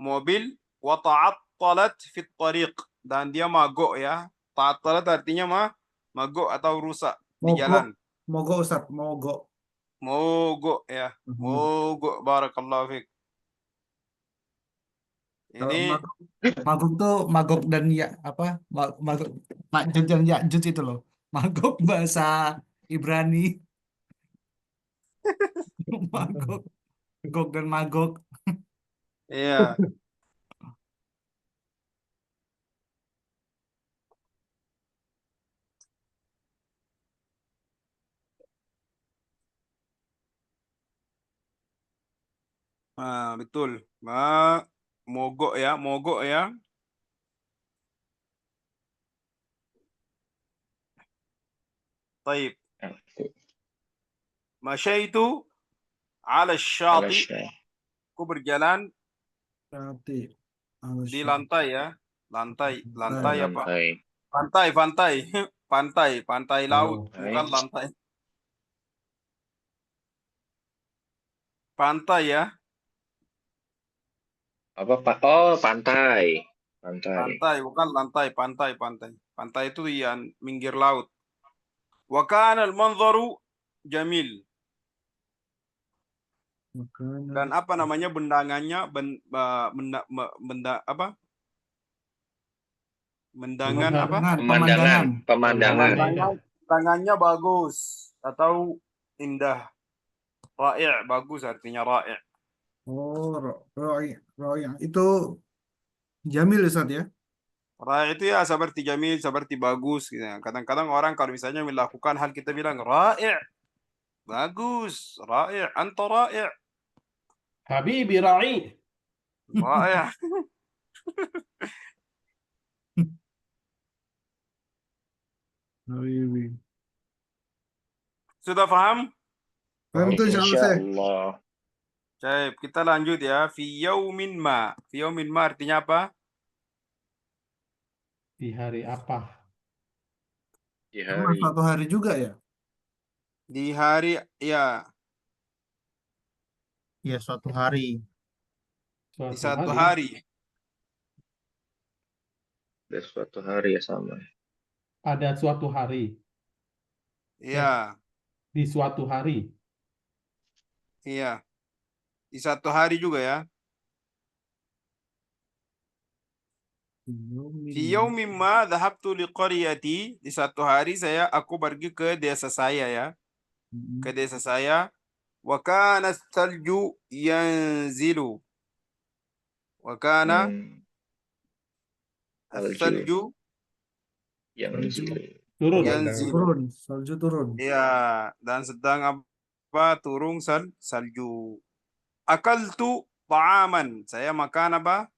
mobil, wa ta'attalat fit tariq, dan dia magok ya. Ta'attalat artinya magok atau rusak di jalan. Mogok Ustaz, mogok. Mogok ya. Mogok, barakallahu fiik. Ini magok tuh magok dan ya apa? Magok Ma'juj dan Ya'juj itu loh. Magok bahasa Ibrani. Magok. Gog dan magok. Iya. Betul. Mogok ya, mogok ya. Baik. Masyaitu ala syati. Aku berjalan Berarti di lantai ya. Lantai Lantai. apa? Pantai. Pantai laut, Oh, bukan lantai. Pantai ya. Apa Pak? Oh, pantai. Pantai, bukan lantai, pantai. Pantai itu yang minggir laut. Wa kana al-manzaru jamil. Dan apa namanya bendangannya mendangan apa? Pemandangan. Bendangannya bagus atau indah. Ra'i', bagus artinya ra'i'. Oh, Roy. Itu Jamil Ustaz ya? Ra'i' itu ya seperti jamil, seperti bagus gitu. Kadang-kadang orang kalau misalnya melakukan hal kita bilang ra'i', bagus, ra'i', anta ra'i'. Habibi ra'i. Ra'i'. Habibi. Sudah paham? Paham tuh insyaallah. Insyaallah. Baik, kita lanjut ya. Fi yaumin ma. Fi yaumin ma artinya apa? Di hari apa? Di Sama hari. suatu hari juga ya? Di hari ya, Ya, suatu hari. di Suatu satu hari. hari. Ada suatu hari ya sama. Ada suatu hari. Iya, Di suatu hari. iya. Di satu hari juga ya. Fi yaumin ma dhahabtu liqaryati. Di satu hari aku pergi ke desa saya ya. Ke desa saya. Wa kana salju yanzilu. Wa kana salju Turun. yanzilu. Salju turun. Ya, dan sedang apa? Turun salju. Akaltu ta'aman. Saya makan apa?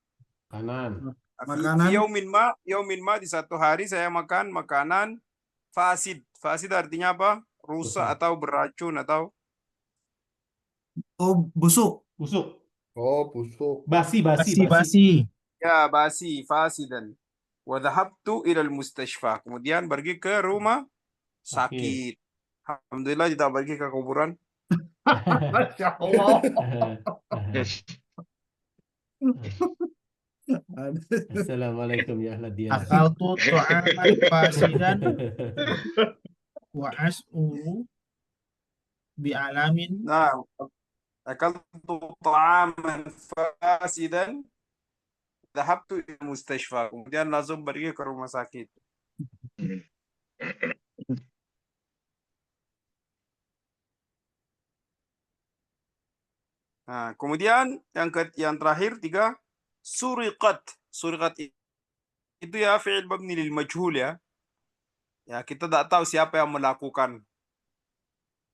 Kanan. Makanan. Yaumin ma di satu hari saya makan makanan fasid. Fasid artinya apa? Rusak Rusak. atau beracun atau Oh, busuk. Busuk. Oh, busuk. Basi. Basi. ya basi, fasidan. Wa dhahabtu ila al-mustashfa. Kemudian pergi ke rumah sakit. Alhamdulillah tidak pergi ke kuburan. Masya Allah. Assalamualaikum ya ahla diyar. Akaltu tu'aman fasidan wa as'uru bi'alamin. Nah, akaltu ta'aman fasidan. Dhahabtu ila al-mustashfa. Kemudian langsung pergi ke rumah sakit. Nah, kemudian yang terakhir 3 suriqat. Suriqat itu ya fi'il mabni lil majhul ya. Ya, kita tidak tahu siapa yang melakukan.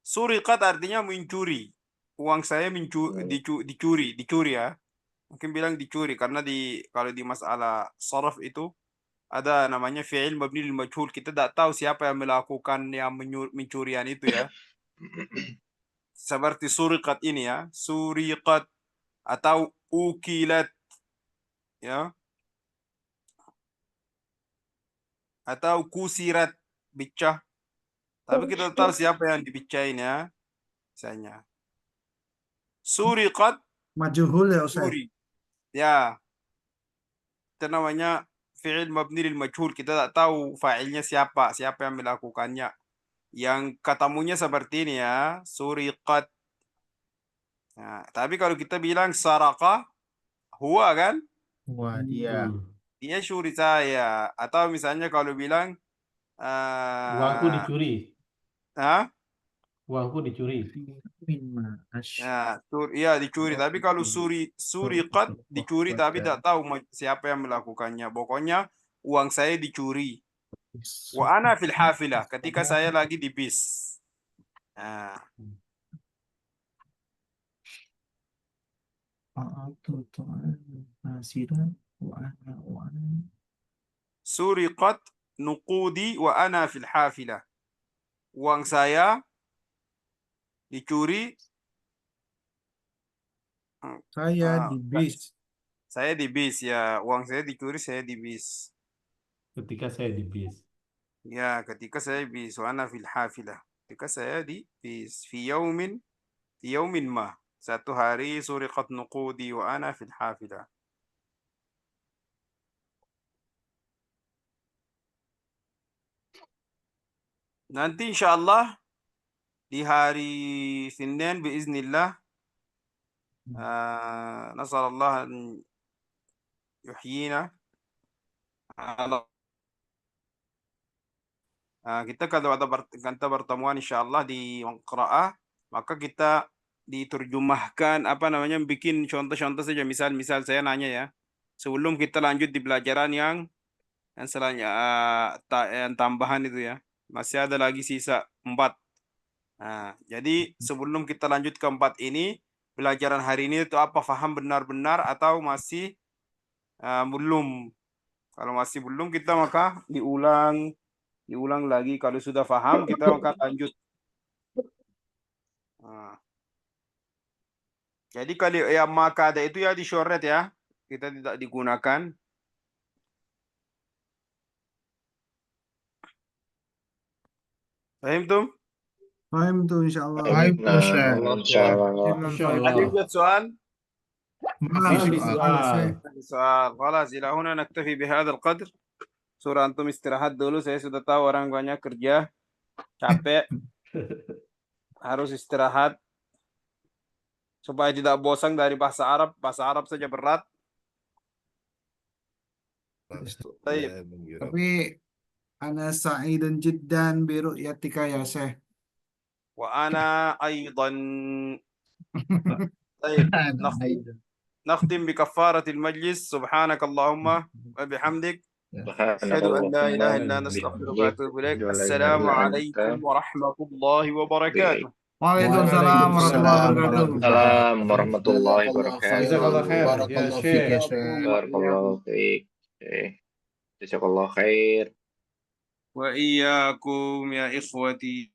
Suriqat artinya mencuri. Uang saya dicuri ya. Mungkin bilang dicuri karena kalau di masalah sharaf itu ada namanya fi'il mabni lil majhul. Kita tidak tahu siapa yang melakukan yang mencurian itu ya. Seperti suriqat ini ya, suriqat atau ukilat ya, atau kusirat, bicah. Tapi kita tahu siapa yang dibicahin ya. Misalnya suriqat, Majhul ya Ustaz. curi. Ya, itu namanya fi'il mabni lil majhul. Kita tak tahu fa'ilnya siapa yang melakukannya. Yang katamunya seperti ini ya, suriqat. Nah, tapi kalau kita bilang saraka, huwa kan? Wah, dia. Dia curi saya. Atau misalnya kalau bilang Uangku dicuri. Hah? Uangku dicuri. Mimma Ya, iya dicuri. Tapi kalau suriqat dicuri tapi tidak tahu siapa yang melakukannya. Pokoknya uang saya dicuri. Wa ana fil hafilah ketika saya lagi di bis. Nah, suriqat nuqudi wa ana fil hafilah. Uang saya dicuri. Saya di bis. Saya di bis ya. Uang saya dicuri, saya di bis. Ketika saya di bis. Ya, ketika saya bis wa ana fil hafilah. Ketika saya di bis fi yaumin ma. Satu hari suriqat nuqudi wa ana fil hafilah. Nanti insyaallah di hari Senin biiznillah nasallallahu an yuhyina ala kita kalau ada pertemuan insyaallah di qiraah, maka kita diterjemahkan apa namanya bikin contoh-contoh saja, misal saya nanya ya, sebelum kita lanjut di pelajaran yang selanjutnya yang tambahan itu ya, masih ada lagi sisa 4. Nah, jadi sebelum kita lanjut ke 4 ini, pelajaran hari ini itu apa, faham benar-benar atau masih belum? Kalau masih belum, kita maka diulang lagi. Kalau sudah paham, kita maka lanjut. Nah. Jadi kalau yang maka ada itu ya dicoret ya, kita tidak digunakan. Paham tuh? Paham tuh insyaallah. Ada yang buat soal? ما في سؤال يا شيخ. soal. خلاص إلى هنا نكتفي بهذا القدر. Surah antum istirahat dulu. Saya sudah tahu orang banyak kerja, capek, harus istirahat supaya tidak bosan dari bahasa Arab. Bahasa Arab saja berat. طيب. Tapi أنا سعيد جدا برؤيتك يا شيخ. وأنا أيضا. طيب نختم بكفارة المجلس. سبحانك اللهم وبحمدك أشهد أن لا إله إلا أنت أستغفرك وأتوب إليك. السلام عليكم ورحمة الله وبركاته. Waalaikumsalam warahmatullahi wabarakatuh. Waalaikumsalam warahmatullahi wabarakatuh. Jazakallah khair ya Barakallahu Syekh. fiik ya Syekh. Barakallahu fiik. Jazakallah khair. وإياكم يا إخوتي.